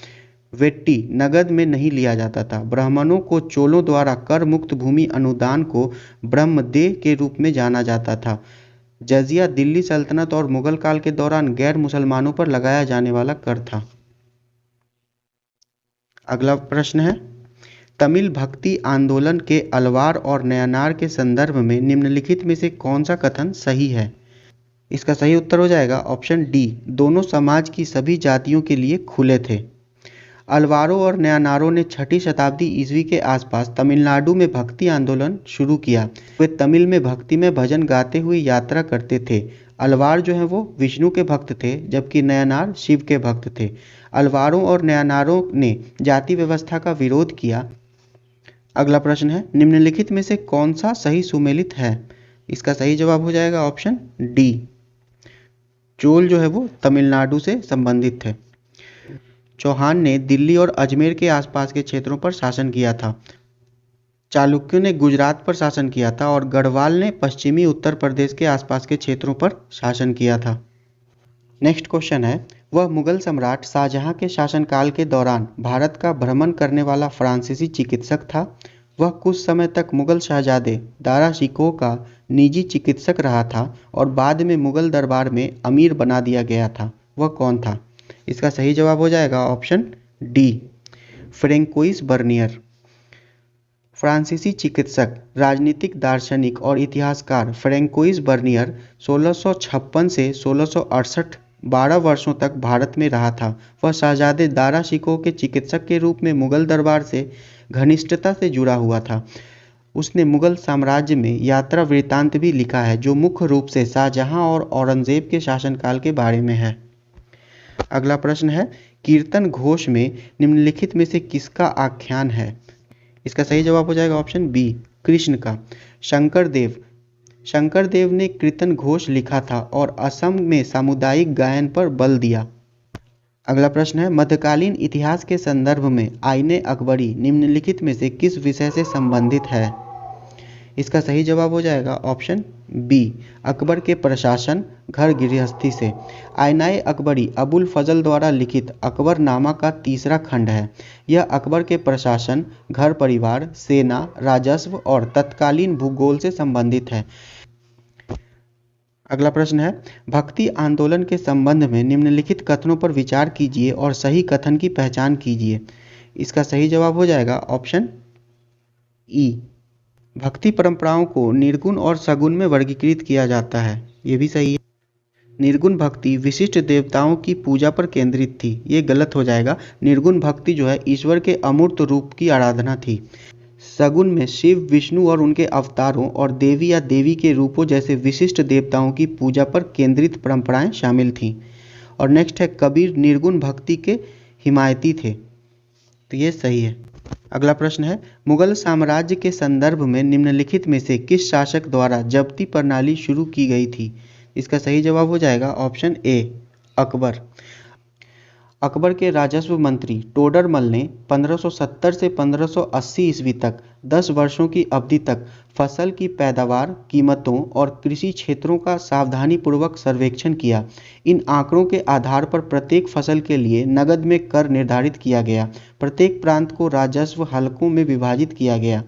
वेट्टी नगद में नहीं लिया जाता था। ब्राह्मणों को चोलों द्वारा कर मुक्त भूमि अनुदान को ब्रह्मदेह के रूप में जाना जाता था। जजिया दिल्ली सल्तनत और मुगल काल के दौरान गैर मुसलमानों पर लगाया जाने वाला कर था। अगला प्रश्न है, तमिल भक्ति आंदोलन के अलवार और नयनार के संदर्भ में निम्नलिखित में से कौन सा कथन सही है? इसका सही उत्तर हो जाएगा ऑप्शन डी, दोनों समाज की सभी जातियों के लिए खुले थे। अलवारों और नयनारों ने 6ठी शताब्दी ईस्वी के आसपास तमिलनाडु में भक्ति आंदोलन शुरू किया। वे तमिल में भक्ति में भजन गाते हुए यात्रा करते थे। अलवार जो है वो विष्णु के भक्त थे, जबकि नयनार शिव के भक्त थे। अलवारों और नयनारों ने जाति व्यवस्था का विरोध किया। अगला प्रश्न है, निम्नलिखित में से कौन सा सही सुमेलित है? इसका सही जवाब हो जाएगा ऑप्शन डी, चोल जो है वो तमिलनाडु से संबंधित थे। चौहान ने दिल्ली और अजमेर के आसपास के क्षेत्रों पर शासन किया था। चालुक्यों ने गुजरात पर शासन किया था और गढ़वाल ने पश्चिमी उत्तर प्रदेश के आसपास के क्षेत्रों पर शासन किया था। नेक्स्ट क्वेश्चन है, वह मुगल सम्राट शाहजहां के शासनकाल के दौरान भारत का भ्रमण करने वाला फ्रांसीसी चिकित्सक था। वह कुछ समय तक मुगल शहजादे दारा शिकोह का निजी चिकित्सक रहा था और बाद में मुगल दरबार में अमीर बना दिया गया था। वह कौन था? इसका सही जवाब हो जाएगा ऑप्शन डी, फ्रेंकोइस बर्नियर। फ्रांसीसी चिकित्सक, राजनीतिक दार्शनिक और इतिहासकार फ्रेंकोइस बर्नियर 1656 से 1668 12 वर्षों तक भारत में रहा था। वह शहजादे दारा शिकोह के चिकित्सक के रूप में मुगल दरबार से घनिष्ठता से जुड़ा हुआ था। उसने मुगल साम्राज्य में यात्रा वृत्तांत भी लिखा है, जो मुख्य रूप से शाहजहां और औरंगजेब के शासनकाल के बारे में है। अगला प्रश्न है, कीर्तन घोष में निम्नलिखित में से किसका आख्यान है? इसका सही जवाब हो जाएगा ऑप्शन बी, कृष्ण का। शंकरदेव ने कीर्तन घोष लिखा था और असम में सामुदायिक गायन पर बल दिया। अगला प्रश्न है, मध्यकालीन इतिहास के संदर्भ में आईने अकबरी निम्नलिखित में से किस विषय से संबंधित है? इसका सही जवाब हो जाएगा ऑप्शन बी, अकबर के प्रशासन घर गृहस्थी से। आईनाए अकबरी अबुल फजल द्वारा लिखित अकबरनामा का तीसरा खंड है। यह अकबर के प्रशासन, घर परिवार, सेना, राजस्व और तत्कालीन भूगोल से संबंधित है। अगला प्रश्न है, भक्ति आंदोलन के संबंध में निम्नलिखित कथनों पर विचार कीजिए और सही कथन की पहचान कीजिए। इसका सही जवाब हो जाएगा ऑप्शन ई, भक्ति परंपराओं को निर्गुण और सगुण में वर्गीकृत किया जाता है। ये भी सही है। निर्गुण भक्ति विशिष्ट देवताओं की पूजा पर केंद्रित थी। ये गलत हो जाएगा। निर्गुण भक्ति जो है ईश्वर के अमूर्त रूप की आराधना थी। सगुण में शिव, विष्णु और उनके अवतारों और देवी या देवी के रूपों जैसे विशिष्ट देवताओं की पूजा पर केंद्रित परंपराएं शामिल थीं। और नेक्स्ट है, कबीर निर्गुण भक्ति के हिमायती थे। तो ये सही है। अगला प्रश्न है, मुगल साम्राज्य के संदर्भ में निम्नलिखित में से किस शासक द्वारा जब्ती प्रणाली शुरू की गई थी? इसका सही जवाब हो जाएगा ऑप्शन ए, अकबर। अकबर के राजस्व मंत्री टोडरमल ने 1570 से 1580 ईस्वी तक 10 वर्षों की अवधि तक फसल की पैदावार, कीमतों और कृषि क्षेत्रों का सावधानीपूर्वक सर्वेक्षण किया। इन आंकड़ों के आधार पर प्रत्येक फसल के लिए नकद में कर निर्धारित किया गया। प्रत्येक प्रांत को राजस्व हलकों में विभाजित किया गया,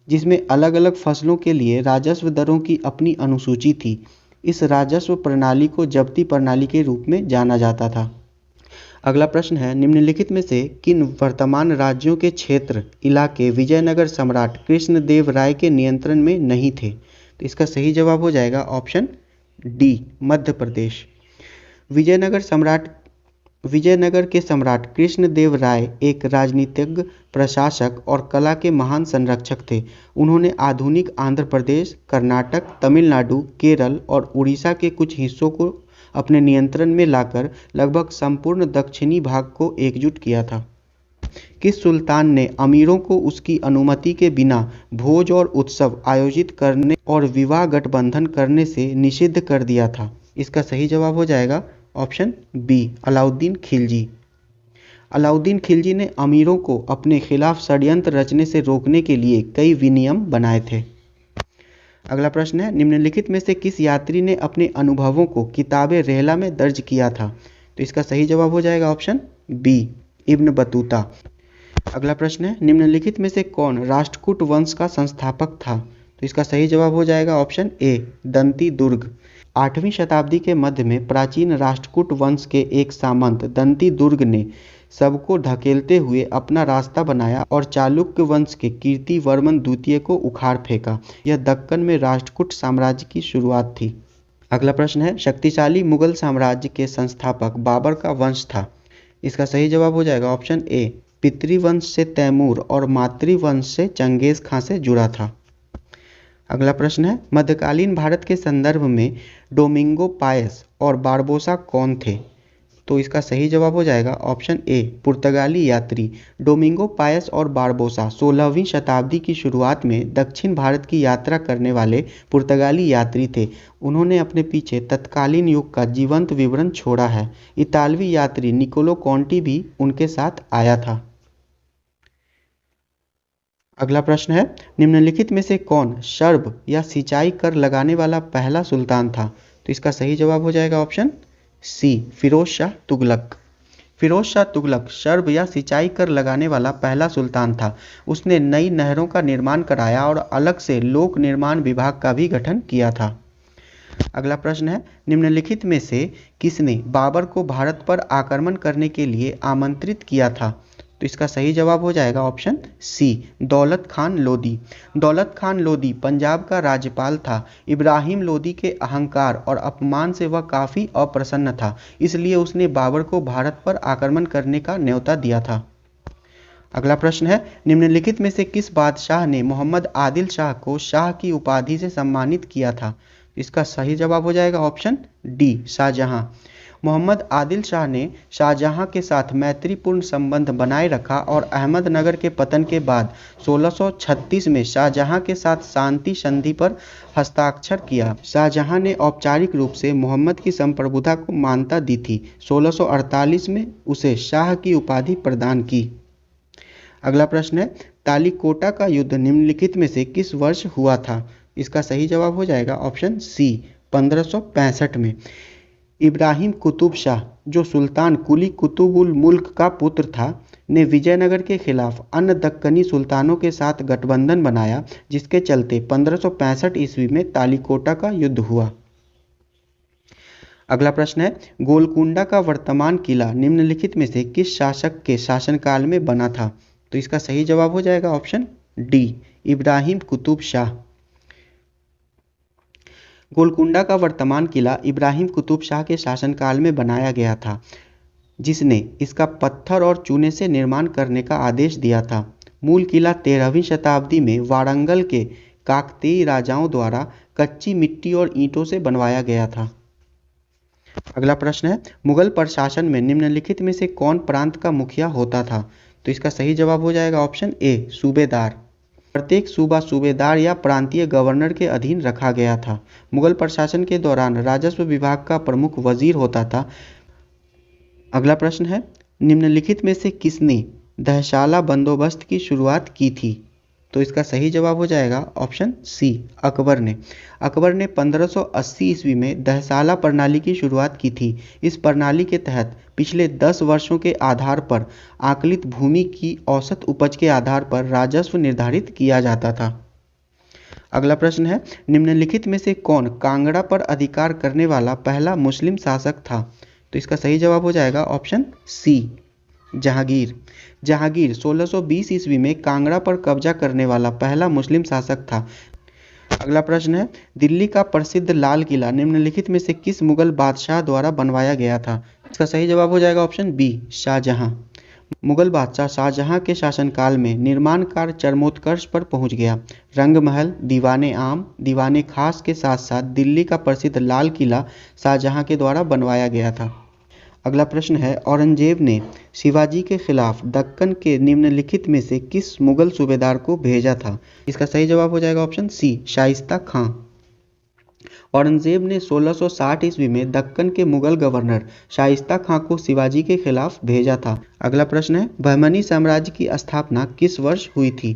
जिसमें अलग अलग फसलों के लिए राजस्व दरों की अपनी अनुसूची थी। इस राजस्व प्रणाली को जब्ती प्रणाली के रूप में जाना जाता था। अगला प्रश्न है, निम्नलिखित में से किन वर्तमान राज्यों के क्षेत्र इलाके विजयनगर सम्राट कृष्णदेव राय के नियंत्रण में नहीं थे? तो इसका सही जवाब हो जाएगा ऑप्शन डी, मध्य प्रदेश। विजयनगर के सम्राट कृष्णदेव राय एक राजनीतिज्ञ, प्रशासक और कला के महान संरक्षक थे। उन्होंने आधुनिक आंध्र प्रदेश, कर्नाटक, तमिलनाडु, केरल और उड़ीसा के कुछ हिस्सों को अपने नियंत्रण में लाकर लगभग संपूर्ण दक्षिणी भाग को एकजुट किया था। किस सुल्तान ने अमीरों को उसकी अनुमति के बिना भोज और उत्सव आयोजित करने और विवाह गठबंधन करने से निषिद्ध कर दिया था? इसका सही जवाब हो जाएगा ऑप्शन बी, अलाउद्दीन खिलजी। अलाउद्दीन खिलजी ने अमीरों को अपने खिलाफ षड्यंत्र रचने से रोकने के लिए कई विनियम बनाए थे। अगला प्रश्न है, निम्नलिखित में से किस यात्री ने अपने अनुभवों को किताबे रहला में दर्ज किया था? तो इसका सही जवाब हो जाएगा ऑप्शन बी, इब्न बतूता। अगला प्रश्न है, निम्नलिखित में से कौन राष्ट्रकूट वंश का संस्थापक था? तो इसका सही जवाब हो जाएगा ऑप्शन ए, दंती दुर्ग। 8वीं शताब्दी के मध्य में प्राचीन राष्ट्रकूट वंश के एक सामंत दंती दुर्ग ने सबको ढकेलते हुए अपना रास्ता बनाया और चालुक्य वंश के कीर्तिवर्मन द्वितीय को उखाड़ फेंका। यह दक्कन में राष्ट्रकूट साम्राज्य की शुरुआत थी। अगला प्रश्न है, शक्तिशाली मुगल साम्राज्य के संस्थापक बाबर का वंश था। इसका सही जवाब हो जाएगा ऑप्शन ए, पितृवंश से तैमूर और मातृवंश से चंगेज खां से जुड़ा था। अगला प्रश्न है, मध्यकालीन भारत के संदर्भ में डोमिंगो पायस और बारबोसा कौन थे? तो इसका सही जवाब हो जाएगा ऑप्शन ए, पुर्तगाली यात्री। डोमिंगो पायस और बारबोसा 16वीं शताब्दी की शुरुआत में दक्षिण भारत की यात्रा करने वाले पुर्तगाली यात्री थे। उन्होंने अपने पीछे तत्कालीन युग का जीवंत विवरण छोड़ा है। इतालवी यात्री निकोलो कॉन्टी भी उनके साथ आया था। अगला प्रश्न है, निम्नलिखित में से कौन शर्ब या सिंचाई कर लगाने वाला पहला सुल्तान था? तो इसका सही जवाब हो जाएगा ऑप्शन सी, फिरोज शाह तुगलक। फिरोज शाह तुगलक शर्ब या सिंचाई कर लगाने वाला पहला सुल्तान था। उसने नई नहरों का निर्माण कराया और अलग से लोक निर्माण विभाग का भी गठन किया था। अगला प्रश्न है, निम्नलिखित में से किसने बाबर को भारत पर आक्रमण करने के लिए आमंत्रित किया था? तो इसका सही जवाब हो जाएगा ऑप्शन सी, दौलत खान लोदी। दौलत खान लोदी पंजाब का राज्यपाल था। इब्राहिम लोदी के अहंकार और अपमान से वह काफ़ी अप्रसन्न था, इसलिए उसने बाबर को भारत पर आक्रमण करने का न्योता दिया था। अगला प्रश्न है, निम्नलिखित में से किस बादशाह ने मोहम्मद आदिल शाह को शाह की उपाधि से सम्मानित किया था? इसका सही जवाब हो जाएगा ऑप्शन डी, शाहजहां। मोहम्मद आदिल शाह ने शाहजहां के साथ मैत्रीपूर्ण संबंध बनाए रखा और अहमदनगर के पतन के बाद 1636 में शाहजहां के साथ शांति संधि पर हस्ताक्षर किया। शाहजहां ने औपचारिक रूप से मोहम्मद की संप्रभुता को मान्यता दी थी। 1648 में उसे शाह की उपाधि प्रदान की। अगला प्रश्न है, तालीकोटा का युद्ध निम्नलिखित में से किस वर्ष हुआ था? इसका सही जवाब हो जाएगा ऑप्शन सी, 1565 में। इब्राहिम कुतुब शाह, जो सुल्तान कुली कुतुबुल मुल्क का पुत्र था, ने विजयनगर के खिलाफ अन्य दक्कनी सुल्तानों के साथ गठबंधन बनाया, जिसके चलते 1565 ईस्वी में तालीकोटा का युद्ध हुआ। अगला प्रश्न है, गोलकुंडा का वर्तमान किला निम्नलिखित में से किस शासक के शासनकाल में बना था? तो इसका सही जवाब हो जाएगा ऑप्शन डी, इब्राहिम कुतुब शाह। गोलकुंडा का वर्तमान किला इब्राहिम कुतुब शाह के शासनकाल में बनाया गया था, जिसने इसका पत्थर और चूने से निर्माण करने का आदेश दिया था। मूल किला 13वीं शताब्दी में वारंगल के काकतीय राजाओं द्वारा कच्ची मिट्टी और ईंटों से बनवाया गया था। अगला प्रश्न है, मुगल प्रशासन में निम्नलिखित में से कौन प्रांत का मुखिया होता था? तो इसका सही जवाब हो जाएगा ऑप्शन ए, सूबेदार। प्रत्येक सूबा सूबेदार या प्रांतीय गवर्नर के अधीन रखा गया था। मुगल प्रशासन के दौरान राजस्व विभाग का प्रमुख वजीर होता था। अगला प्रश्न है, निम्नलिखित में से किसने दहशाला बंदोबस्त की शुरुआत की थी? तो इसका सही जवाब हो जाएगा ऑप्शन सी, अकबर ने। अकबर ने 1580 ईस्वी में दहसाला प्रणाली की शुरुआत की थी। इस प्रणाली के तहत पिछले 10 वर्षों के आधार पर आकलित भूमि की औसत उपज के आधार पर राजस्व निर्धारित किया जाता था। अगला प्रश्न है, निम्नलिखित में से कौन कांगड़ा पर अधिकार करने वाला पहला मुस्लिम शासक था? तो इसका सही जवाब हो जाएगा ऑप्शन सी, जहांगीर। जहांगीर 1620 ईस्वी में कांगड़ा पर कब्जा करने वाला पहला मुस्लिम शासक था। अगला प्रश्न है, दिल्ली का प्रसिद्ध लाल किला निम्नलिखित में से किस मुगल बादशाह द्वारा बनवाया गया था? इसका सही जवाब हो जाएगा ऑप्शन बी, शाहजहां। मुगल बादशाह शाहजहां के शासनकाल में निर्माण कार्य चरमोत्कर्ष पर पहुंच गया। रंगमहल, दीवाने आम, दीवाने खास के साथ साथ दिल्ली का प्रसिद्ध लाल किला शाहजहां के द्वारा बनवाया गया था। अगला प्रश्न है, औरंगजेब ने शिवाजी के खिलाफ दक्कन के निम्नलिखित में से किस मुगल सूबेदार को भेजा था? इसका सही जवाब हो जाएगा ऑप्शन सी, शाइस्ता खां। औरंगजेब ने 1660 ईस्वी में दक्कन के मुगल गवर्नर शाइस्ता खां को शिवाजी के खिलाफ भेजा था। अगला प्रश्न है, बहमनी साम्राज्य की स्थापना किस वर्ष हुई थी?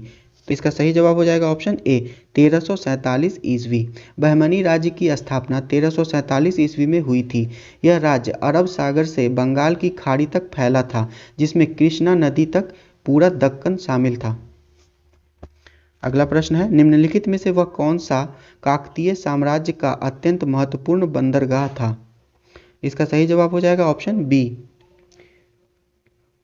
तो इसका सही जवाब हो जाएगा ऑप्शन ए, 1347 ईस्वी। बहमनी राज्य की स्थापना 1347 ईस्वी में हुई थी। यह राज्य अरब सागर से बंगाल की खाड़ी तक फैला था, जिसमें कृष्णा नदी तक पूरा दक्कन शामिल था। अगला प्रश्न है, निम्नलिखित में से वह कौन सा काकतीय साम्राज्य का अत्यंत महत्वपूर्ण बंदरगाह था? इसका सही जवाब हो जाएगा ऑप्शन बी,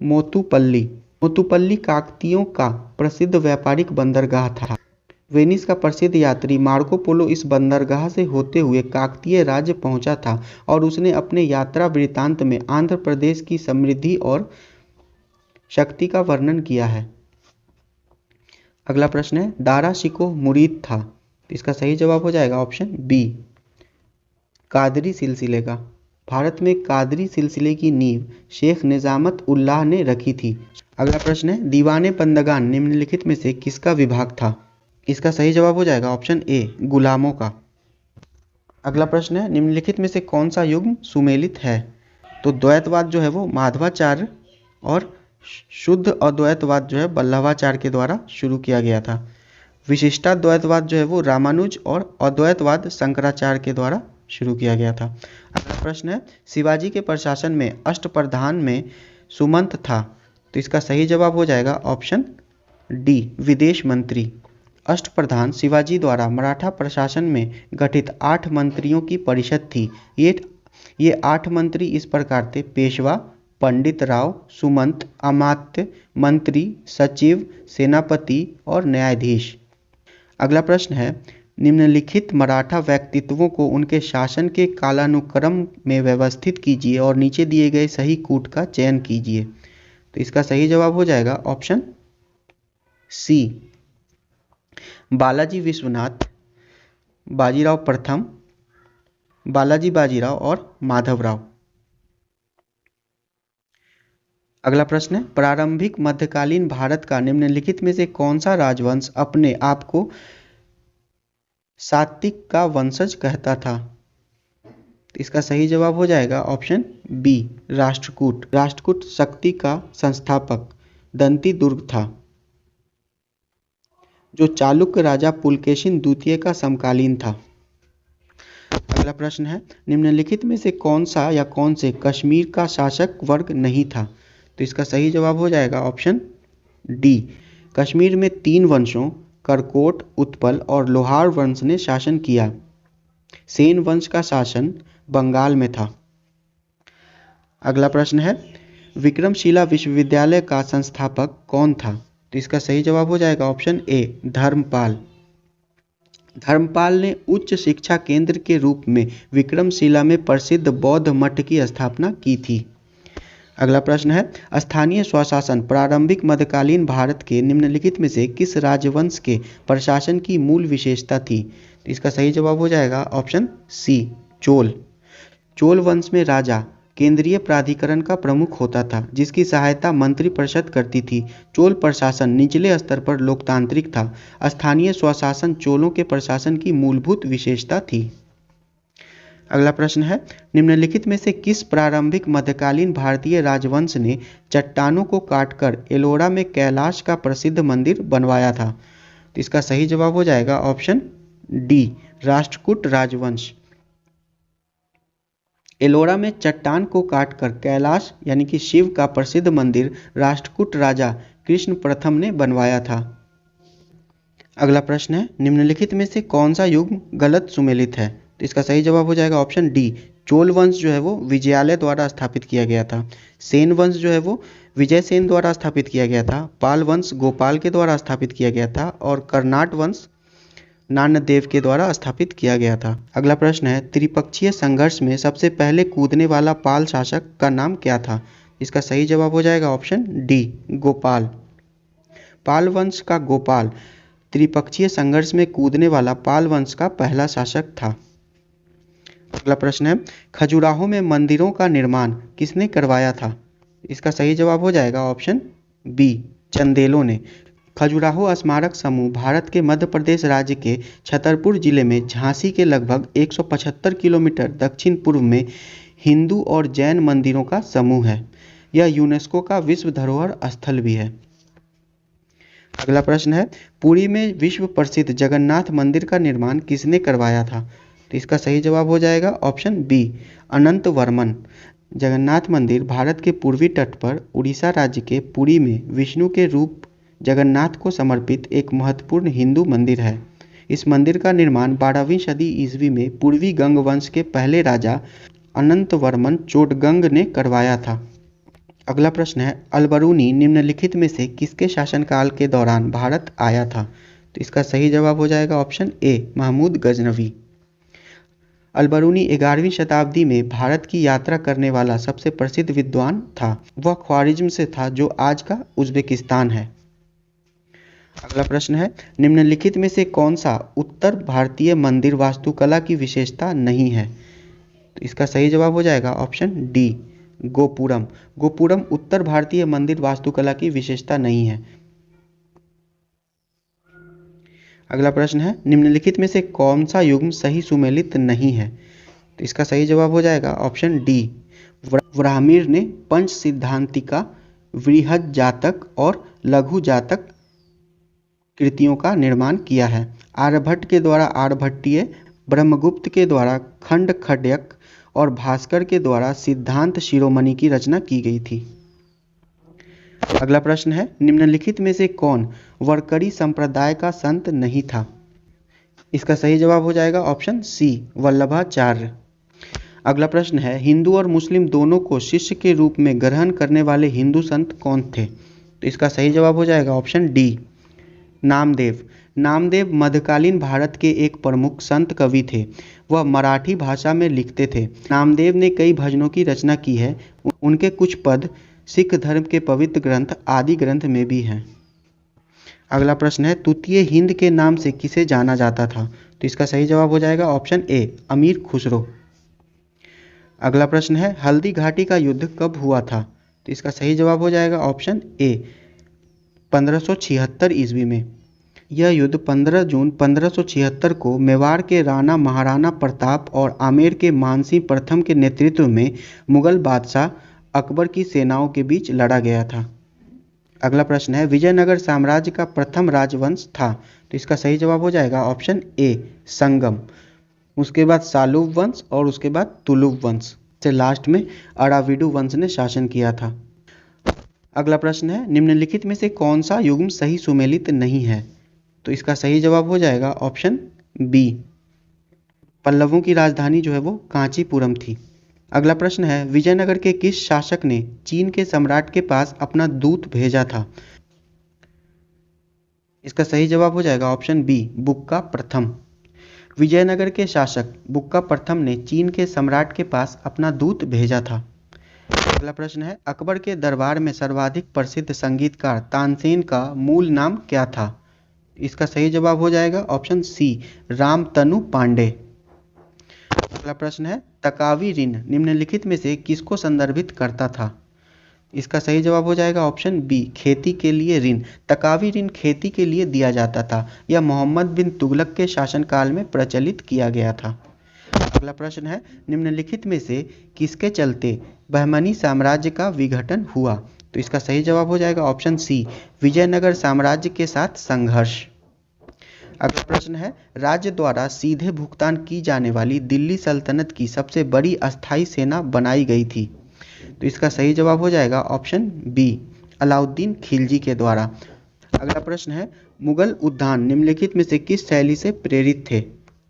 मोतुपल्ली। मोतुपल्ली काकतियों का प्रसिद्ध व्यापारिक बंदरगाह था। वेनिस का प्रसिद्ध यात्री मार्को पोलो इस बंदरगाह से होते हुए काकतीय राज्य पहुंचा था और उसने अपने यात्रा वृत्तांत में आंध्र प्रदेश की समृद्धि और शक्ति का वर्णन किया है। अगला प्रश्न है, दारा शिकोह मुरीद था। इसका सही जवाब हो जाएगा ऑप्शन बी, कादरी सिलसिले का। भारत में कादरी सिलसिले की नींव शेख निजामत उल्लाह ने रखी थी। अगला प्रश्न है, दीवाने बंदगान निम्नलिखित में से किसका विभाग था? इसका सही जवाब हो जाएगा ऑप्शन ए, गुलामों का। अगला प्रश्न है, निम्नलिखित में से कौन सा युग्म सुमेलित है? तो द्वैतवाद जो है वो माधवाचार्य और शुद्ध अद्वैतवाद जो है वल्लभाचार्य के द्वारा शुरू किया गया था। विशिष्टाद्वैतवाद जो है वो रामानुज और अद्वैतवाद शंकराचार्य के द्वारा शुरू किया गया था। अगला प्रश्न है, शिवाजी के प्रशासन में अष्टप्रधान में सुमंत था। तो इसका सही जवाब हो जाएगा ऑप्शन डी, विदेश मंत्री। अष्टप्रधान शिवाजी द्वारा मराठा प्रशासन में गठित 8 मंत्रियों की परिषद थी। ये 8 मंत्री इस प्रकार थे: पेशवा, पंडित राव, सुमंत, अमात्य, मंत्री, सचिव, सेनापति और न्यायाधीश। अगला प्रश्न है, निम्नलिखित मराठा व्यक्तित्वों को उनके शासन के कालानुक्रम में व्यवस्थित कीजिए और नीचे दिए गए सही कूट का चयन कीजिए। तो इसका सही जवाब हो जाएगा ऑप्शन सी, बालाजी विश्वनाथ, बाजीराव प्रथम, बालाजी बाजीराव और माधवराव। अगला प्रश्न है, प्रारंभिक मध्यकालीन भारत का निम्नलिखित में से कौन सा राजवंश अपने आप को सात्विक का वंशज कहता था? इसका सही जवाब हो जाएगा ऑप्शन बी, राष्ट्रकूट। राष्ट्रकूट शक्ति का संस्थापक दंती दुर्ग था, जो चालुक्य राजा पुलकेशिन द्वितीय का समकालीन था। अगला प्रश्न है, निम्नलिखित में से कौन सा या कौन से कश्मीर का शासक वर्ग नहीं था? तो इसका सही जवाब हो जाएगा ऑप्शन डी, कश्मीर में 3 वंशों करकोट, उत्पल और लोहार वंश ने शासन किया। सेन वंश का शासन बंगाल में था। अगला प्रश्न है, विक्रमशिला विश्वविद्यालय का संस्थापक कौन था? तो इसका सही जवाब हो जाएगा ऑप्शन ए, धर्मपाल। धर्मपाल ने उच्च शिक्षा केंद्र के रूप में विक्रमशिला में प्रसिद्ध बौद्ध मठ की स्थापना की थी। अगला प्रश्न है, स्थानीय स्वशासन प्रारंभिक मध्यकालीन भारत के निम्नलिखित में से किस राजवंश के प्रशासन की मूल विशेषता थी? तो इसका सही जवाब हो जाएगा ऑप्शन सी, चोल। चोल वंश में राजा केंद्रीय प्राधिकरण का प्रमुख होता था, जिसकी सहायता मंत्रिपरिषद करती थी। चोल प्रशासन निचले स्तर पर लोकतांत्रिक था। स्थानीय स्वशासन चोलों के प्रशासन की मूलभूत विशेषता थी। अगला प्रश्न है, निम्नलिखित में से किस प्रारंभिक मध्यकालीन भारतीय राजवंश ने चट्टानों को काटकर एलोरा में कैलाश का प्रसिद्ध मंदिर बनवाया था? तो इसका सही जवाब हो जाएगा ऑप्शन डी, राष्ट्रकूट राजवंश। एलोरा में चट्टान को काटकर कैलाश यानी कि शिव का प्रसिद्ध मंदिर राष्ट्रकूट राजा कृष्ण प्रथम ने बनवाया था। अगला प्रश्न है, निम्नलिखित में से कौन सा युग्म गलत सुमेलित है? तो इसका सही जवाब हो जाएगा ऑप्शन डी, चोल वंश जो है वो विजयालय द्वारा स्थापित किया गया था। सेन वंश जो है वो विजय सेन द्वारा स्थापित किया गया था। पाल वंश गोपाल के द्वारा स्थापित किया गया था और कर्नाट वंश नानदेव के द्वारा स्थापित किया गया था। अगला प्रश्न है, त्रिपक्षीय संघर्ष में सबसे पहले कूदने वाला पाल शासक का नाम क्या था? इसका सही जवाब हो जाएगा ऑप्शन डी, गोपाल। पाल वंश का गोपाल त्रिपक्षीय संघर्ष में कूदने वाला पाल वंश का पहला शासक था। अगला प्रश्न है, खजुराहो में मंदिरों का निर्माण किसने करवाया था? इसका सही जवाब हो जाएगा ऑप्शन बी, चंदेलों ने। खजुराहो स्मारक समूह भारत के मध्य प्रदेश राज्य के छतरपुर जिले में झांसी के लगभग 175 किलोमीटर दक्षिण पूर्व में हिंदू और जैन मंदिरों का समूह है। यह यूनेस्को का विश्व धरोहर स्थल भी है। अगला प्रश्न है, पुरी में विश्व प्रसिद्ध जगन्नाथ मंदिर का निर्माण किसने करवाया था? तो इसका सही जवाब हो जाएगा ऑप्शन बी, अनंत वर्मन। जगन्नाथ मंदिर भारत के पूर्वी तट पर उड़ीसा राज्य के पुरी में विष्णु के रूप जगन्नाथ को समर्पित एक महत्वपूर्ण हिंदू मंदिर है। इस मंदिर का निर्माण 12वीं सदी ईस्वी में पूर्वी गंग वंश के पहले राजा अनंत वर्मन चोडगंग ने करवाया था। अगला प्रश्न है, अलबरूनी निम्नलिखित में से किसके शासनकाल के दौरान भारत आया था? तो इसका सही जवाब हो जाएगा ऑप्शन ए, महमूद गजनवी। अलबरूनी 11वीं शताब्दी में भारत की यात्रा करने वाला सबसे प्रसिद्ध विद्वान था। वह ख्वारिज्म से था, जो आज का उज्बेकिस्तान है। अगला प्रश्न है, निम्नलिखित में से कौन सा उत्तर भारतीय मंदिर वास्तुकला की विशेषता नहीं है? तो इसका सही जवाब हो जाएगा ऑप्शन डी, गोपुरम। गोपुरम उत्तर भारतीय मंदिर वास्तुकला की विशेषता नहीं है। अगला प्रश्न है, निम्नलिखित में से कौन सा युग्म सही सुमेलित नहीं है? तो इसका सही जवाब हो जाएगा ऑप्शन डी, व्राह्मिर ने पंच सिद्धांतिका, वृहद जातक और लघु जातक कृतियों का निर्माण किया है। आर्यभट्ट के द्वारा आर्यभट्टीय, ब्रह्मगुप्त के द्वारा खंड खड्यक और भास्कर के द्वारा सिद्धांत शिरोमणि की रचना की गई थी। अगला प्रश्न है, निम्नलिखित में से कौन वरकरी संप्रदाय का संत नहीं था? इसका सही जवाब हो जाएगा ऑप्शन सी, वल्लभाचार्य। अगला प्रश्न है, हिंदू और मुस्लिम दोनों को शिष्य के रूप में ग्रहण करने वाले हिंदू संत कौन थे? तो इसका सही जवाब हो जाएगा ऑप्शन डी, नामदेव। नामदेव मध्यकालीन भारत के एक प्रमुख संत कवि थे। वह मराठी भाषा में लिखते थे। नामदेव ने कई भजनों की रचना की है। उनके कुछ पद सिख धर्म के पवित्र ग्रंथ आदि ग्रंथ में भी हैं। अगला प्रश्न है, तूतीय हिंद के नाम से किसे जाना जाता था? तो इसका सही जवाब हो जाएगा ऑप्शन ए, अमीर खुसरो। अगला प्रश्न है, हल्दी घाटी का युद्ध कब हुआ था? तो इसका सही जवाब हो जाएगा ऑप्शन ए, 1576 ईस्वी में। यह युद्ध 15 जून 1576 को मेवाड़ के राणा महाराणा प्रताप और आमेर के मानसिंह प्रथम के नेतृत्व में मुगल बादशाह अकबर की सेनाओं के बीच लड़ा गया था। अगला प्रश्न है, विजयनगर साम्राज्य का प्रथम राजवंश था? तो इसका सही जवाब हो जाएगा ऑप्शन ए, संगम। उसके बाद सालुव वंश और उसके बाद तुलुव वंश से लास्ट में अराविडु वंश ने शासन किया था। अगला प्रश्न है, निम्नलिखित में से कौन सा युग्म सही सुमेलित नहीं है? तो इसका सही जवाब हो जाएगा ऑप्शन बी, पल्लवों की राजधानी जो है वो कांचीपुरम थी। अगला प्रश्न है, विजयनगर के किस शासक ने चीन के सम्राट के पास अपना दूत भेजा था? इसका सही जवाब हो जाएगा ऑप्शन बी, बुक्का प्रथम। विजयनगर के शासक बुक्का प्रथम ने चीन के सम्राट के पास अपना दूत भेजा था। अगला प्रश्न है, अकबर के दरबार में सर्वाधिक प्रसिद्ध संगीतकार तानसेन का मूल नाम क्या था? इसका सही जवाब हो जाएगा ऑप्शन सी, रामतनु पांडे। अगला प्रश्न है, तकावी ऋण निम्नलिखित में से किसको संदर्भित करता था? इसका सही जवाब हो जाएगा ऑप्शन बी, खेती के लिए ऋण। तकावी ऋण खेती के लिए दिया जाता था। यह मोहम्मद बिन तुगलक के शासनकाल में प्रचलित किया गया था। अगला प्रश्न है, निम्नलिखित में से किसके चलते बहमनी साम्राज्य का विघटन हुआ? तो इसका सही जवाब हो जाएगा ऑप्शन सी, विजयनगर साम्राज्य के साथ संघर्ष। अगला प्रश्न है, राज्य द्वारा सीधे भुगतान की जाने वाली दिल्ली सल्तनत की सबसे बड़ी अस्थायी सेना बनाई गई थी। तो इसका सही जवाब हो जाएगा ऑप्शन बी, अलाउद्दीन खिलजी के द्वारा। अगला प्रश्न है, मुगल उद्यान निम्नलिखित में से किस शैली से प्रेरित थे?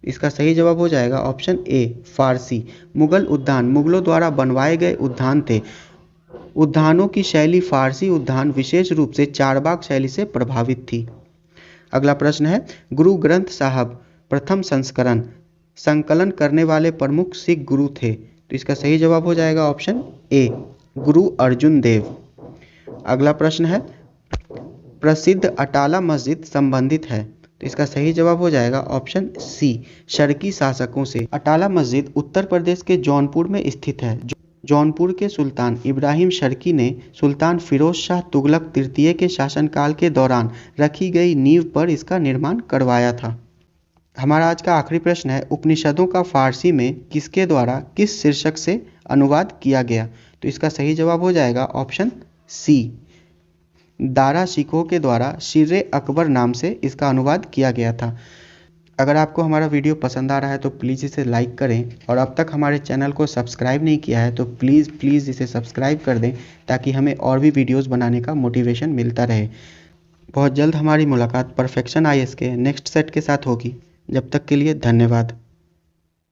इसका सही जवाब हो जाएगा ऑप्शन ए, फारसी। मुगल उद्यान मुगलों द्वारा बनवाए गए उद्यान थे। उद्यानों की शैली फारसी उद्यान विशेष रूप से चारबाग शैली से प्रभावित थी। अगला प्रश्न है, गुरु ग्रंथ साहब प्रथम संस्करण संकलन करने वाले प्रमुख सिख गुरु थे। तो इसका सही जवाब हो जाएगा ऑप्शन ए, गुरु अर्जुन देव। अगला प्रश्न है, प्रसिद्ध अटाला मस्जिद संबंधित है। तो इसका सही जवाब हो जाएगा ऑप्शन सी, शर्की शासकों से। अटाला मस्जिद उत्तर प्रदेश के जौनपुर में स्थित है। जौनपुर के सुल्तान इब्राहिम शर्की ने सुल्तान फिरोज शाह तुगलक तृतीय के शासनकाल के दौरान रखी गई नींव पर इसका निर्माण करवाया था। हमारा आज का आखिरी प्रश्न है, उपनिषदों का फारसी में किसके द्वारा किस शीर्षक से अनुवाद किया गया? तो इसका सही जवाब हो जाएगा ऑप्शन सी, दारा शिकोह के द्वारा शिर्रे अकबर नाम से इसका अनुवाद किया गया था। अगर आपको हमारा वीडियो पसंद आ रहा है तो प्लीज़ इसे लाइक करें, और अब तक हमारे चैनल को सब्सक्राइब नहीं किया है तो प्लीज़ इसे सब्सक्राइब कर दें, ताकि हमें और भी वीडियोस बनाने का मोटिवेशन मिलता रहे। बहुत जल्द हमारी मुलाकात परफेक्शन IAS के नेक्स्ट सेट के साथ होगी। जब तक के लिए धन्यवाद।